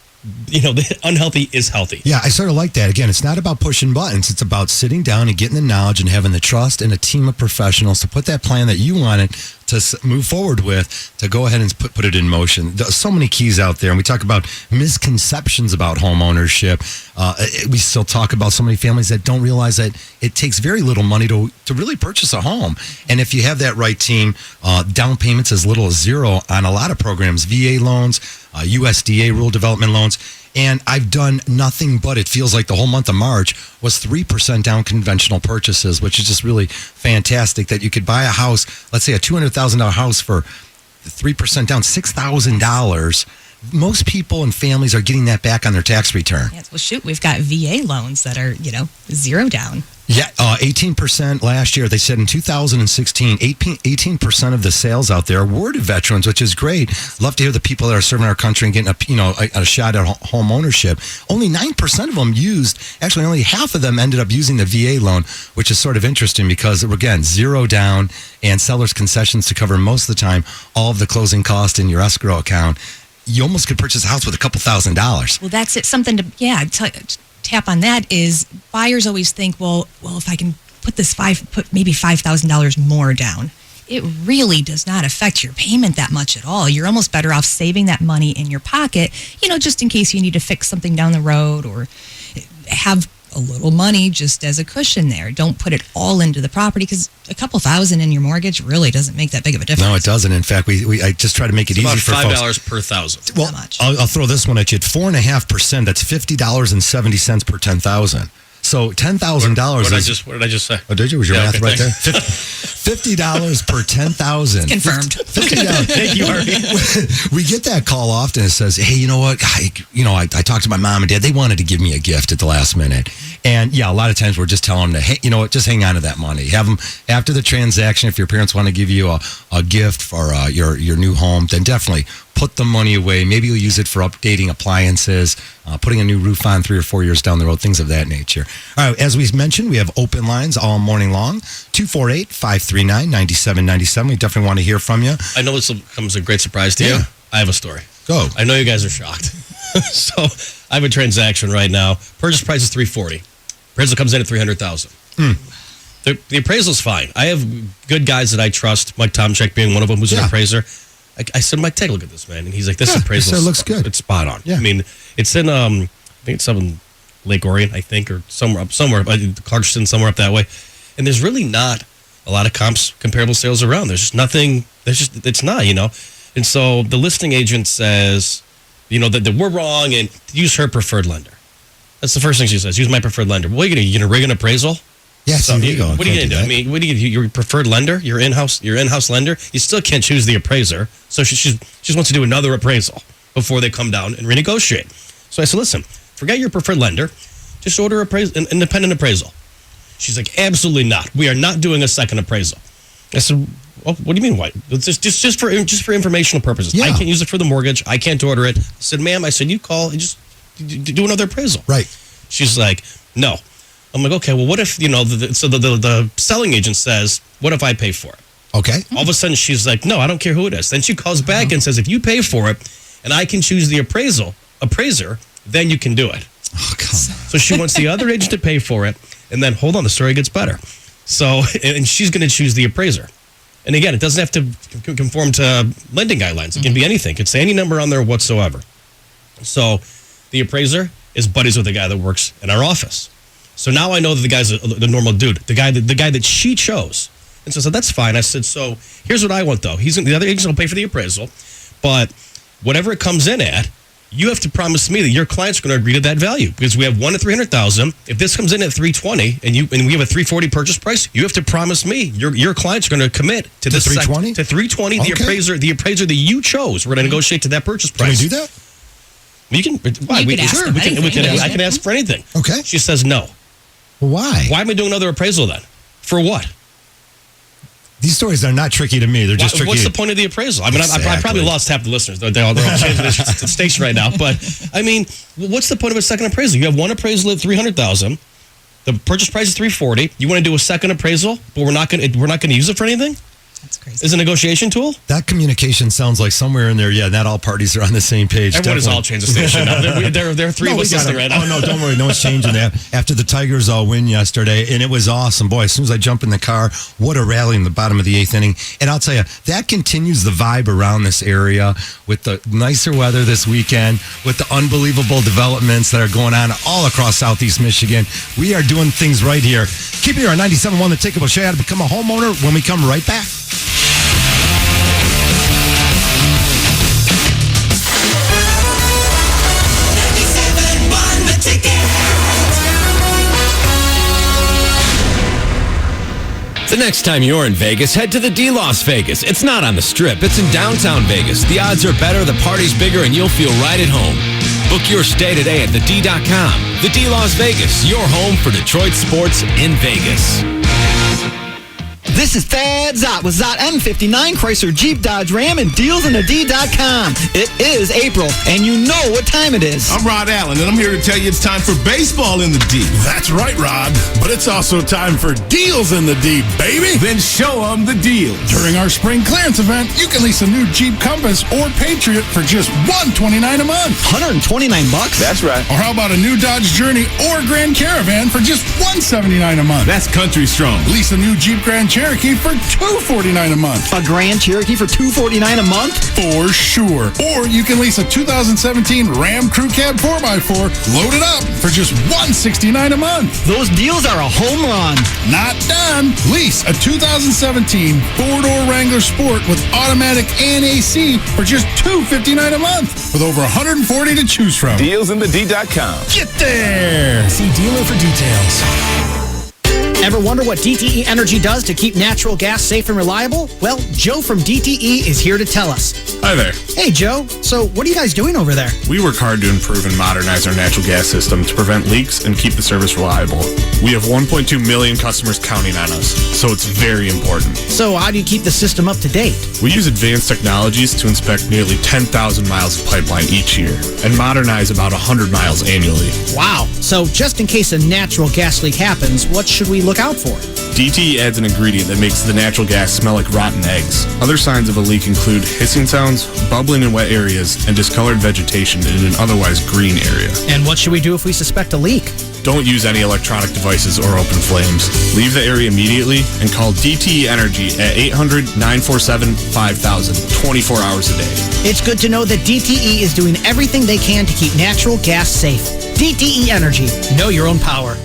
S3: the unhealthy is healthy.
S2: Yeah, I sort of like that. Again, it's not about pushing buttons. It's about sitting down and getting the knowledge and having the trust and a team of professionals to put that plan that you wanted to move forward with, to go ahead and put it in motion. There's so many keys out there, and we talk about misconceptions about home ownership. We still talk about so many families that don't realize that it takes very little money to really purchase a home. And if you have that right team, down payments as little as zero on a lot of programs, VA loans, USDA rural development loans. And I've done nothing but, it feels like the whole month of March was 3% down conventional purchases, which is just really fantastic that you could buy a house, let's say a $200,000 house for 3% down, $6,000. Most people and families are getting that back on their tax return.
S4: Yes, well, shoot, we've got VA loans that are, zero down.
S2: Yeah, 18% last year. They said in 2016, 18% of the sales out there were to veterans, which is great. Love to hear the people that are serving our country and getting a shot at home ownership. Only 9% of them actually only half of them ended up using the VA loan, which is sort of interesting because, again, zero down and seller's concessions to cover most of the time all of the closing costs in your escrow account. You almost could purchase a house with a couple $1,000s.
S4: Well, that's it. Something to tap on that is buyers always think, well, if I can put maybe $5,000 more down, it really does not affect your payment that much at all. You're almost better off saving that money in your pocket, just in case you need to fix something down the road or have a little money just as a cushion there. Don't put it all into the property, because a couple $1,000 in your mortgage really doesn't make that big of a difference.
S2: No, it doesn't. In fact, I just try to make it easy for folks.
S3: About $5 per $1,000.
S2: Well, I'll throw this one at you. At 4.5%, that's $50.70 per $10,000. So $10,000.
S3: What did I just say?
S2: Oh, did you? Was your math right there? $50 per $10,000.
S4: Confirmed.
S2: $50.
S3: Thank you, Harvey.
S2: We get that call often. It says, "Hey, you know what? I talked to my mom and dad. They wanted to give me a gift at the last minute." And yeah, a lot of times we're just telling them to, hey, you know what? Just hang on to that money. Have them after the transaction. If your parents want to give you a gift for your new home, then definitely put the money away. Maybe you'll use it for updating appliances, putting a new roof on 3 or 4 years down the road, things of that nature. All right, as we mentioned, we have open lines all morning long, 248-539-9797. We definitely want to hear from you.
S3: I know this comes as a great surprise to you. I have a story.
S2: Go.
S3: I know you guys are shocked. So I have a transaction right now. Purchase price is $340,000. Appraisal comes in at $300,000. The appraisal's fine. I have good guys that I trust, Mike Tomczyk being one of them, who's an appraiser. I said, Mike, take a look at this, man. And he's like, this appraisal
S2: looks good.
S3: It's spot on.
S2: Yeah.
S3: I mean, it's in, I think it's up in Lake Orion, I think, or somewhere, Clarkston, somewhere up that way. And there's really not a lot of comparable sales around. There's just nothing, it's not, And so the listing agent says, that we're wrong and use her preferred lender. That's the first thing she says. Use my preferred lender. What are you going to do? You're going to rig an appraisal?
S2: Yes,
S3: What are you going to do? I mean, what do you do? Your preferred lender, your in-house lender. You still can't choose the appraiser. So she just wants to do another appraisal before they come down and renegotiate. So I said, listen, forget your preferred lender. Just order an independent appraisal. She's like, absolutely not. We are not doing a second appraisal. I said, well, what do you mean? Why? Just for informational purposes.
S2: Yeah.
S3: I can't use it for the mortgage. I can't order it. I said, ma'am. I said, you call and just do another appraisal.
S2: Right.
S3: She's like, no. I'm like, okay, well, what if, the selling agent says, what if I pay for it?
S2: Okay.
S3: All of a sudden, she's like, no, I don't care who it is. Then she calls back and says, if you pay for it and I can choose the appraiser, then you can do it.
S2: Oh, come on.
S3: So she wants the other agent to pay for it. And then, hold on, the story gets better. So, and she's going to choose the appraiser. And again, it doesn't have to conform to lending guidelines. It can be anything. It could say any number on there whatsoever. So the appraiser is buddies with the guy that works in our office. So now I know that the guy's the normal dude, the guy that she chose. And so I said, that's fine. I said, so here's what I want, though. The other agent will pay for the appraisal, but whatever it comes in at, you have to promise me that your client's going to agree to that value, because we have one at $300,000. If this comes in at $320,000 and we have a $340,000 purchase price, you have to promise me your client's going to commit to this
S2: $320,000?
S3: to $320,000.
S2: Okay.
S3: The appraiser that you chose. We're going to negotiate to that purchase price.
S2: Can we do that?
S3: You can. Why?
S4: You could ask them anything.
S3: I can ask for anything.
S2: Okay.
S3: She says no.
S2: Why?
S3: Why am I doing another appraisal then? For what?
S2: These stories are not tricky to me. They're just tricky.
S3: What's the point of the appraisal? I mean, I probably lost half the listeners. They're all changing the station right now. But I mean, what's the point of a second appraisal? You have one appraisal at $300,000. The purchase price is $340,000. You want to do a second appraisal, but we're not going to use it for anything?
S4: That's crazy.
S3: Is a negotiation tool?
S2: That communication sounds like somewhere in there, not all parties are on the same page.
S3: Everyone has all changed the station now. There are three of us listening right now.
S2: Oh, no, don't worry. No one's changing that. After the Tigers win yesterday, and it was awesome. Boy, as soon as I jump in the car, what a rally in the bottom of the 8th inning. And I'll tell you, that continues the vibe around this area with the nicer weather this weekend, with the unbelievable developments that are going on all across Southeast Michigan. We are doing things right here. Keep it here on 97.1 The Ticket. We'll show you how to become a homeowner when we come right back.
S14: The next time you're in Vegas, head to the D Las Vegas. It's not on the Strip. It's in downtown Vegas. The odds are better, the party's bigger, and you'll feel right at home. Book your stay today at thed.com. The D Las Vegas, your home for Detroit sports in Vegas.
S16: This is Thad Zott with Zott M59 Chrysler Jeep Dodge Ram and dealsinthed.com. It is April, and you know what time it is.
S17: I'm Rod Allen, and I'm here to tell you it's time for baseball in the D.
S19: That's right, Rod. But it's also time for deals in the D, baby.
S17: Then show them the deals.
S19: During our spring clearance event, you can lease a new Jeep Compass or Patriot for just $129 a month.
S16: $129?
S17: That's right.
S19: Or how about a new Dodge Journey or Grand Caravan for just $179 a month?
S17: That's country strong.
S19: Lease a new Jeep Grand Cherokee for $249 a month.
S16: A Grand Cherokee for $249 a month?
S19: For sure. Or you can lease a 2017 Ram Crew Cab 4x4 loaded up for just $169 a month.
S16: Those deals are a home run.
S19: Not done. Lease a 2017 four-door Wrangler Sport with automatic and AC for just $259 a month with over 140 to choose from.
S17: Dealsinthed.com.
S19: Get there.
S20: See dealer for details. Ever wonder what DTE Energy does to keep natural gas safe and reliable? Well, Joe from DTE is here to tell us.
S21: Hi there.
S20: Hey, Joe. So what are you guys doing over there?
S21: We work hard to improve and modernize our natural gas system to prevent leaks and keep the service reliable. We have 1.2 million customers counting on us, so it's very important.
S20: So how do you keep the system up to date?
S21: We use advanced technologies to inspect nearly 10,000 miles of pipeline each year and modernize about 100 miles annually.
S20: Wow. So just in case a natural gas leak happens, what should we look out for?
S21: DTE adds an ingredient that makes the natural gas smell like rotten eggs. Other signs of a leak include hissing sounds, bubbling in wet areas, and discolored vegetation in an otherwise green area.
S20: And what should we do if we suspect a leak?
S21: Don't use any electronic devices or open flames. Leave the area immediately and call DTE Energy at 800-947-5000, 24 hours a day.
S20: It's good to know that DTE is doing everything they can to keep natural gas safe. DTE Energy. Know your own power.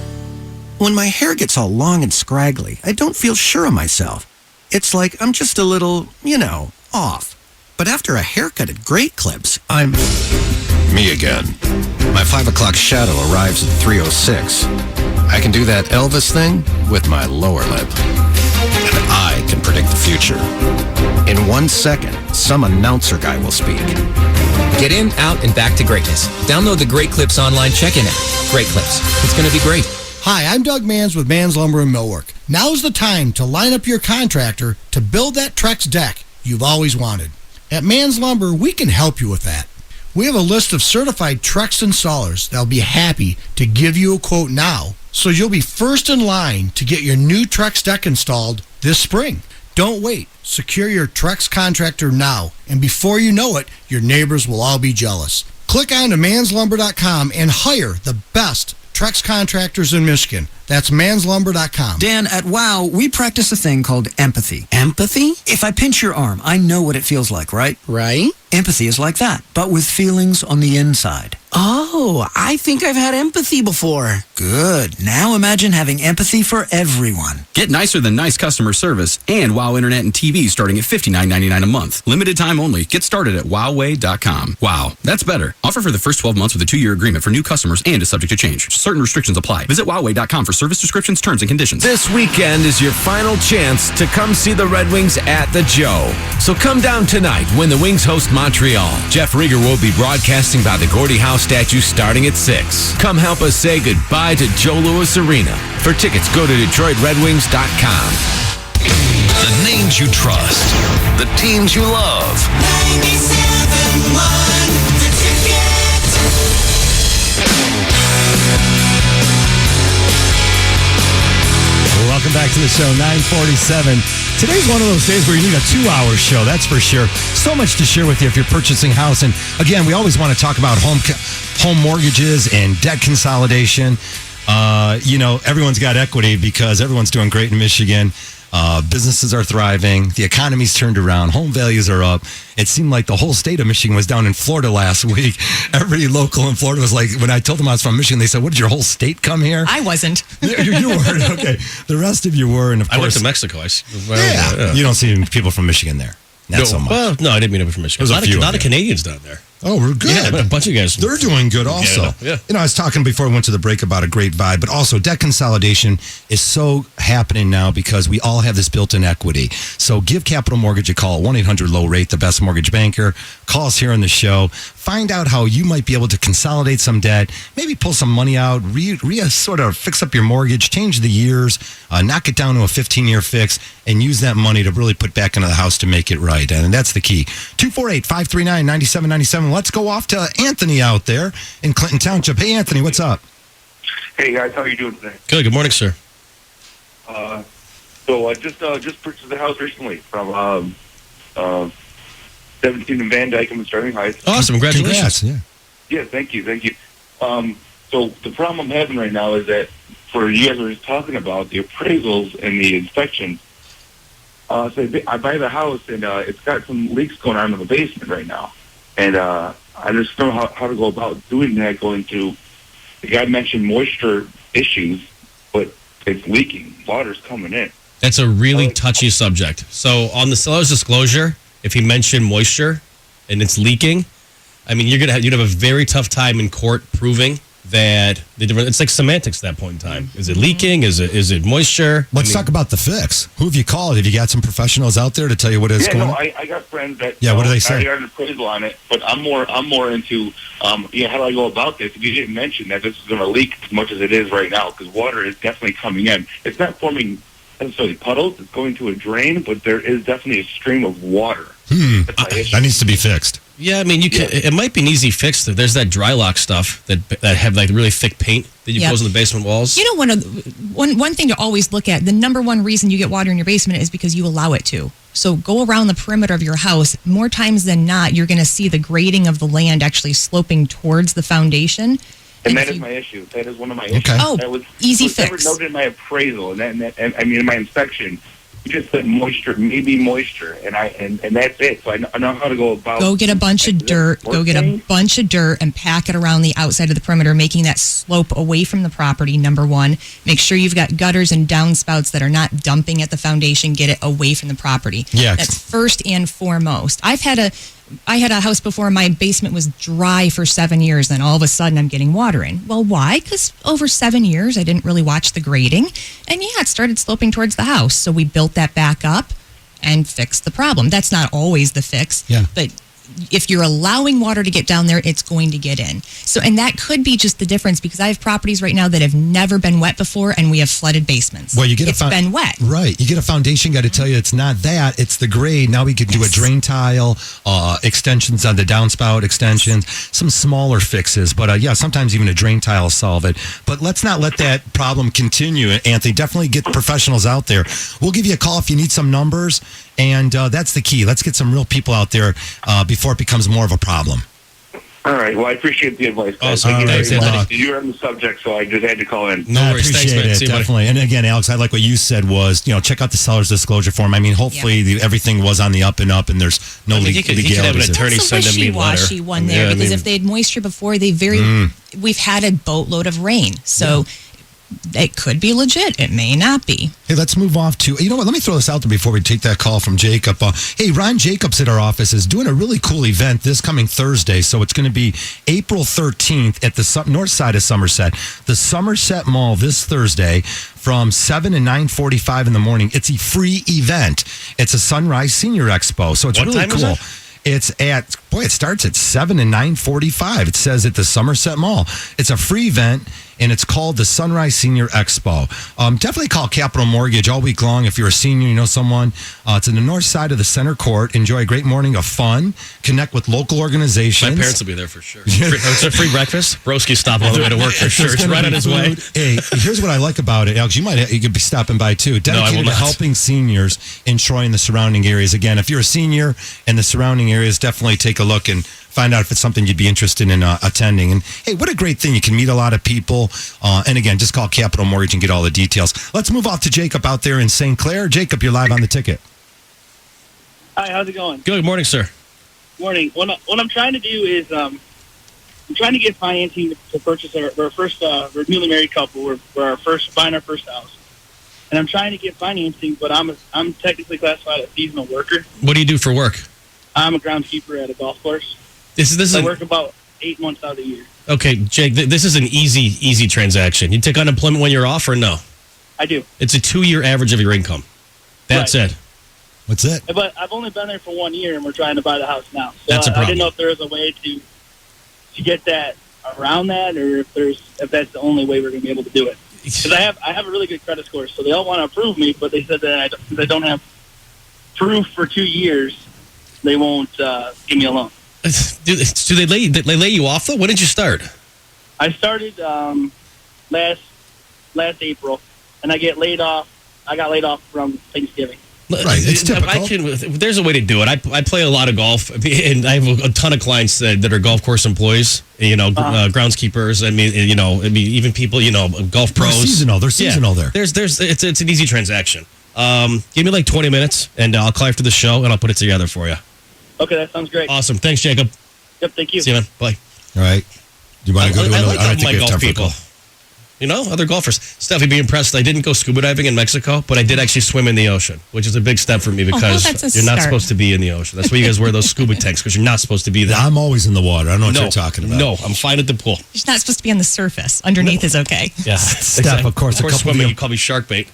S13: When my hair gets all long and scraggly, I don't feel sure of myself. It's like I'm just a little, off. But after a haircut at Great Clips, I'm...
S22: Me again. My 5 o'clock shadow arrives at 3:06. I can do that Elvis thing with my lower lip. And I can predict the future. In 1 second, some announcer guy will speak.
S23: Get in, out, and back to greatness. Download the Great Clips online check-in app. Great Clips. It's going to be great.
S29: Hi, I'm Doug Manns with Manns Lumber and Millwork. Now's the time to line up your contractor to build that Trex deck you've always wanted. At Manns Lumber, we can help you with that. We have a list of certified Trex installers that'll be happy to give you a quote now, so you'll be first in line to get your new Trex deck installed this spring. Don't wait. Secure your Trex contractor now, and before you know it, your neighbors will all be jealous. Click on to manslumber.com and hire the best Trex contractors in Michigan. That's manslumber.com.
S13: Dan, at WOW, we practice a thing called empathy. Empathy? If I pinch your arm, I know what it feels like, right?
S16: Right.
S13: Empathy is like that, but with feelings on the inside.
S16: Oh.
S1: Oh, I think I've had empathy before. Good. Now imagine having empathy for everyone.
S15: Get nicer than nice customer service and WOW Internet and TV starting at $59.99 a month. Limited time only. Get started at wowway.com. Wow, that's better. Offer for the first 12 months with a 2-year agreement for new customers and is subject to change. Certain restrictions apply. Visit wowway.com for service descriptions, terms, and conditions.
S14: This weekend is your final chance to come see the Red Wings at the Joe. So come down tonight when the Wings host Montreal. Jeff Rieger will be broadcasting by the Gordie Howe statue starting at 6. Come help us say goodbye to Joe Louis Arena. For tickets, go to DetroitRedWings.com.
S7: The names you trust. The teams you love.
S5: 97.1 The Ticket.
S2: Welcome back to the show, 9:47. Today's one of those days where you need a 2-hour show, that's for sure. So much to share with you if you're purchasing a house. And again, we always want to talk about home mortgages and debt consolidation. Everyone's got equity because everyone's doing great in Michigan. Businesses are thriving. The economy's turned around. Home values are up. It seemed like the whole state of Michigan was down in Florida last week. Every local in Florida was like, when I told them I was from Michigan, they said, what, did your whole state come here?
S4: I wasn't.
S2: You weren't. Okay. The rest of you were. And of course,
S3: I went to Mexico.
S2: Yeah. You don't see people from Michigan there. Not so much.
S3: Well, no, I didn't meet up from Michigan.
S2: There's
S3: A lot of Canadians down there.
S2: Oh, we're good.
S3: Yeah, a bunch of guys.
S2: They're doing good also.
S3: Yeah.
S2: I was talking before we went to the break about a great vibe, but also debt consolidation is so happening now because we all have this built-in equity. So give Capital Mortgage a call, 1-800-LOW-RATE, the best mortgage banker. Call us here on the show. Find out how you might be able to consolidate some debt, maybe pull some money out, sort of fix up your mortgage, change the years, knock it down to a 15-year fix, and use that money to really put back into the house to make it right. And that's the key. 248-539-9797. Let's go off to Anthony out there in Clinton Township. Hey, Anthony, what's up?
S6: Hey, guys. How are you doing today?
S3: Good. Good morning, sir.
S6: So I just purchased a house recently from 17 in Van Dyke in Sterling Heights.
S3: Awesome. Congratulations.
S2: Congrats,
S6: Yeah, thank you. So the problem I'm having right now is that for you guys were just talking about the appraisals and the inspections. So I buy the house and it's got some leaks going on in the basement right now. And I just don't know how to go about doing that, the guy mentioned moisture issues, but it's leaking. Water's coming in.
S3: That's a really touchy subject. So on the seller's disclosure, if he mentioned moisture and it's leaking, I mean, you'd have a very tough time in court proving that it's like semantics at that point in time. Is it leaking? Is it moisture?
S2: Let's talk about the fix. Who have you called? Have you got some professionals out there to tell you what is going on?
S6: I got friends that.
S2: Yeah, what do they say?
S6: I got an appraisal on it, but I'm more into how do I go about this? If you didn't mention that this is going to leak as much as it is right now, because water is definitely coming in. It's not forming necessarily puddles. It's going to a drain, but there is definitely a stream of water.
S2: That needs to be fixed.
S3: Yeah, I mean, it might be an easy fix. There's that dry lock stuff that have like really thick paint that you pose in the basement walls.
S4: You know, one thing to always look at, the number one reason you get water in your basement is because you allow it to. So go around the perimeter of your house. More times than not, you're going to see the grading of the land actually sloping towards the foundation.
S6: And that is my issue. That is one of my issues.
S4: Oh, easy fix.
S6: Never noted in my appraisal, and in my inspection, you just said moisture, maybe moisture, and that's it. So I know how to go about.
S4: Go get a bunch of dirt. Go get a bunch of dirt and pack it around the outside of the perimeter, making that slope away from the property. Number one, make sure you've got gutters and downspouts that are not dumping at the foundation. Get it away from the property.
S2: Yeah,
S4: that's first and foremost. I had a house before, my basement was dry for 7 years, then all of a sudden I'm getting water in. Well, why? Because over 7 years I didn't really watch the grading, and it started sloping towards the house. So we built that back up and fixed the problem. That's not always the fix, but if you're allowing water to get down there, it's going to get in. So, and that could be just the difference, because I have properties right now that have never been wet before, and we have flooded basements.
S2: Well, you get
S4: it's been wet.
S2: Right. You get a foundation guy to tell you it's not that, it's the grade. Now we could do a drain tile, extensions on the downspout extensions, some smaller fixes. But sometimes even a drain tile will solve it. But let's not let that problem continue, Anthony. Definitely get professionals out there. We'll give you a call if you need some numbers. And that's the key. Let's get some real people out there before it becomes more of a problem.
S6: All right. Well, I appreciate the advice. guys.
S3: Awesome.
S6: Thank you
S3: Thanks,
S6: very much.
S3: Anthony.
S6: You're on the subject, so I just had to call in.
S3: No
S2: I
S3: worries. Thanks,
S2: appreciate
S3: man.
S2: it,
S3: See you, buddy.
S2: definitely. And again, Alex, I like what you said was, check out the seller's disclosure form. I mean, hopefully everything was on the up and up, and there's no
S3: He could have an
S2: legalities.
S3: attorney
S4: It's a
S3: send a mean letter.
S4: wishy-washy one there because if they had moisture before, we've had a boatload of rain. So it could be legit. It may not be.
S2: Hey, let's move off to, you know what, let me throw this out there before we take that call from Jacob. Hey, Ron Jacobs at our office is doing a really cool event this coming Thursday. So it's going to be April 13th at the north side of Somerset, the Somerset Mall this Thursday from 7 to 9:45 in the morning. It's a free event. It's a Sunrise Senior Expo. So it's
S3: What
S2: really
S3: time is
S2: cool.
S3: it?
S2: It starts at 7 and 9:45. It says at the Somerset Mall. It's a free event, and it's called the Sunrise Senior Expo. Definitely call Capital Mortgage all week long if you're a senior, you know someone. It's in the north side of the center court. Enjoy a great morning of fun. Connect with local organizations.
S3: My parents will be there for sure. It's a free breakfast. Broski stop all the way to work for sure.
S2: There's
S3: It's
S2: gonna
S3: right
S2: be
S3: on his way.
S2: food. Hey, here's what I like about it, Alex. You could be stopping by too.
S3: I
S2: Dedicated
S3: will
S2: to
S3: not.
S2: helping seniors in Troy and the surrounding areas. Again, if you're a senior in the surrounding areas, definitely take a look and find out if it's something you'd be interested in attending. And hey, what a great thing. You can meet a lot of people. And again, just call Capital Mortgage and get all the details. Let's move off to Jacob out there in St. Clair. Jacob, you're live on the ticket.
S8: Hi, how's it going?
S3: Good morning, sir.
S8: Morning. What I'm trying to do is I'm trying to get financing to purchase our first we're a newly married couple. We're buying our first house, and I'm trying to get financing, but I'm technically classified as a seasonal worker.
S3: What do you do for work?
S8: I'm a groundskeeper at a golf course.
S3: This is
S8: I
S3: an-
S8: work about 8 months out of the year.
S3: Okay, Jake, this is an easy transaction. You take unemployment when you're off or no?
S8: I do.
S3: It's a 2-year average of your income. That's
S8: Right.
S3: it.
S2: What's it?
S8: But I've only been there for 1 year, and we're trying to buy the house now. So
S3: That's a
S8: I didn't know if there was a way to get that around that, or if that's the only way we're going to be able to do it. Because I have a really good credit score, so they all want to approve me, but they said that since I don't have proof for 2 years, they won't give me a loan.
S3: Do they lay you off though? When did you start?
S8: I started last April, and I got laid off from Thanksgiving.
S2: Right, it's typical.
S3: There's a way to do it. I play a lot of golf, and I have a ton of clients that are golf course employees. Groundskeepers. I mean, even people. Golf pros.
S2: They're seasonal there.
S3: It's an easy transaction. Give me like 20 minutes, and I'll call after the show, and I'll put it together for you.
S8: Okay, that sounds great.
S3: Awesome. Thanks, Jacob.
S8: Yep, thank you.
S3: See you, man. Bye.
S2: All right. You want to go to
S3: I
S2: another?
S3: like
S2: I don't think
S3: my
S2: we have
S3: golf
S2: time for a
S3: people.
S2: call.
S3: Other golfers. Steffi, be impressed. I didn't go scuba diving in Mexico, but I did actually swim in the ocean, which is a big step for me because
S4: that's a
S3: you're not
S4: start.
S3: supposed to be in the ocean. That's why you guys wear those scuba tanks, because you're not supposed to be there.
S2: I'm always in the water. I don't know what
S3: No,
S2: you're talking about.
S3: No, I'm fine at the pool.
S4: You're not supposed to be on the surface. Underneath is okay.
S3: Yeah.
S2: Steph, of course, a couple
S3: swimming,
S2: of
S3: you call me shark bait.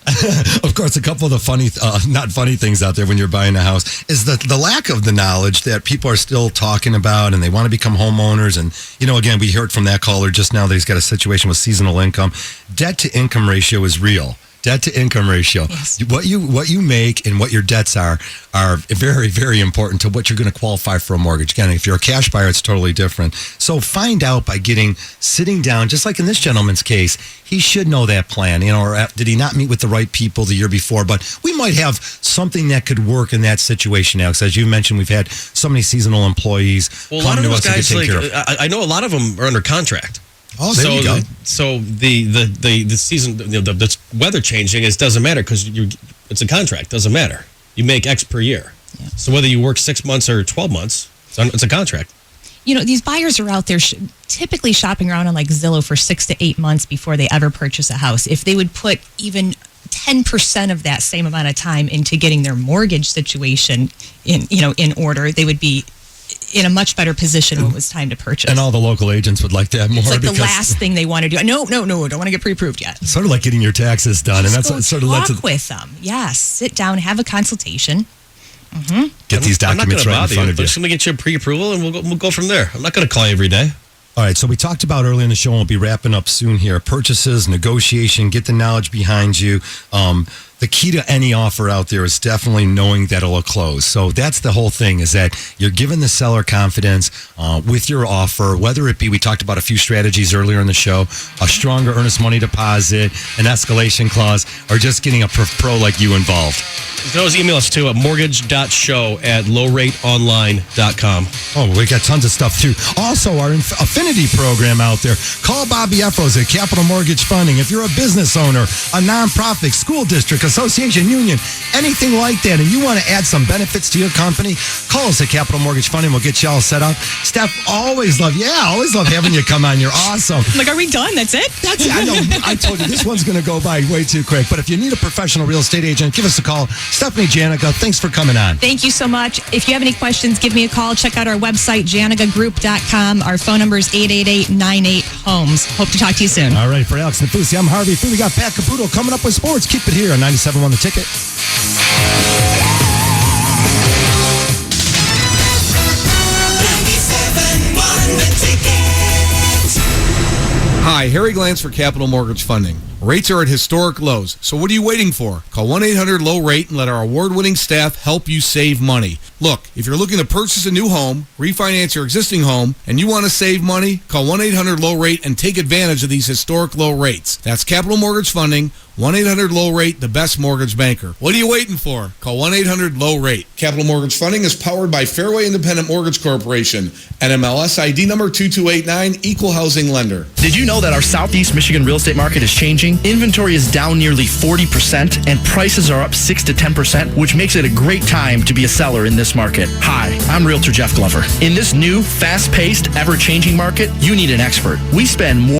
S2: Of course, a couple of the funny, not funny things out there when you're buying a house is the lack of the knowledge that people are still talking about, and they want to become homeowners. And, again, we heard from that caller just now that he's got a situation with seasonal income. Debt to income ratio is real. Debt to income ratio.
S4: Yes.
S2: What you make and what your debts are very, very important to what you're going to qualify for a mortgage. Again, if you're a cash buyer, it's totally different. So find out by sitting down, just like in this gentleman's case, he should know that plan, or did he not meet with the right people the year before? But we might have something that could work in that situation, Alex. As you mentioned, we've had so many seasonal employees
S3: Well, a
S2: come
S3: lot of
S2: to
S3: those
S2: us to get
S3: guys,
S2: taken care of.
S3: I know a lot of them are under contract.
S2: Oh, there you go.
S3: So the season, the weather changing, it doesn't matter because it's a contract. Doesn't matter. You make X per year. Yeah. So whether you work 6 months or 12 months, it's a contract.
S4: These buyers are out there typically shopping around on like Zillow for 6 to 8 months before they ever purchase a house. If they would put even 10% of that same amount of time into getting their mortgage situation in order, they would be in a much better position when it was time to purchase.
S2: And all the local agents would like that more.
S4: It's like the
S2: because
S4: last thing they want to do. No, don't want to get pre-approved yet.
S2: it's sort of like getting your taxes done, and that's
S4: Go
S2: sort of
S4: talk with them. Yes, sit down, have a consultation. Mm-hmm.
S2: Get these documents right in front of
S3: I'm
S2: you.
S3: just going to get you a pre-approval, and we'll go from there. I'm not going to call you every day.
S2: All right, so we talked about earlier in the show, and we'll be wrapping up soon here. Purchases, negotiation, get the knowledge behind you. The key to any offer out there is definitely knowing that it'll close. So that's the whole thing, is that you're giving the seller confidence with your offer, whether it be, we talked about a few strategies earlier in the show, a stronger earnest money deposit, an escalation clause, or just getting a pro like you involved.
S3: You can always email us too at mortgage.show@lowrateonline.com.
S2: Oh, we got tons of stuff too. Also, our affinity program out there. Call Bobby Effros at Capital Mortgage Funding. If you're a business owner, a nonprofit, school district, association, union, anything like that, and you want to add some benefits to your company, call us at Capital Mortgage Funding. We'll get you all set up. Steph, always love having you come on. You're awesome.
S4: Like, are we done? That's it?
S2: That's it. I know. I told you this one's going to go by way too quick. But if you need a professional real estate agent, give us a call. Stephanie Janica, thanks for coming on.
S4: Thank you so much. If you have any questions, give me a call. Check out our website, janigagroup.com. Our phone number is 888-98-HOMES. Hope to talk to you soon.
S2: All right, for Alex Nafusi, I'm Harvey Fu. We got Pat Caputo coming up with sports. Keep it here on 97.1 The Ticket.
S9: Hi, Harry Glantz for Capital Mortgage Funding. Rates are at historic lows, so what are you waiting for? Call 1-800-LOW-RATE and let our award-winning staff help you save money. Look, if you're looking to purchase a new home, refinance your existing home, and you want to save money, call 1-800-LOW-RATE and take advantage of these historic low rates. That's Capital Mortgage Funding, 1-800-LOW-RATE, the best mortgage banker. What are you waiting for? Call 1-800-LOW-RATE. Capital Mortgage Funding is powered by Fairway Independent Mortgage Corporation, NMLS ID number 2289, Equal Housing Lender.
S10: Did you know that our Southeast Michigan real estate market is changing? Inventory is down nearly 40% and prices are up 6 to 10%, which makes it a great time to be a seller in this market. Hi, I'm Realtor Jeff Glover. In this new, fast-paced, ever-changing market, you need an expert. We spend more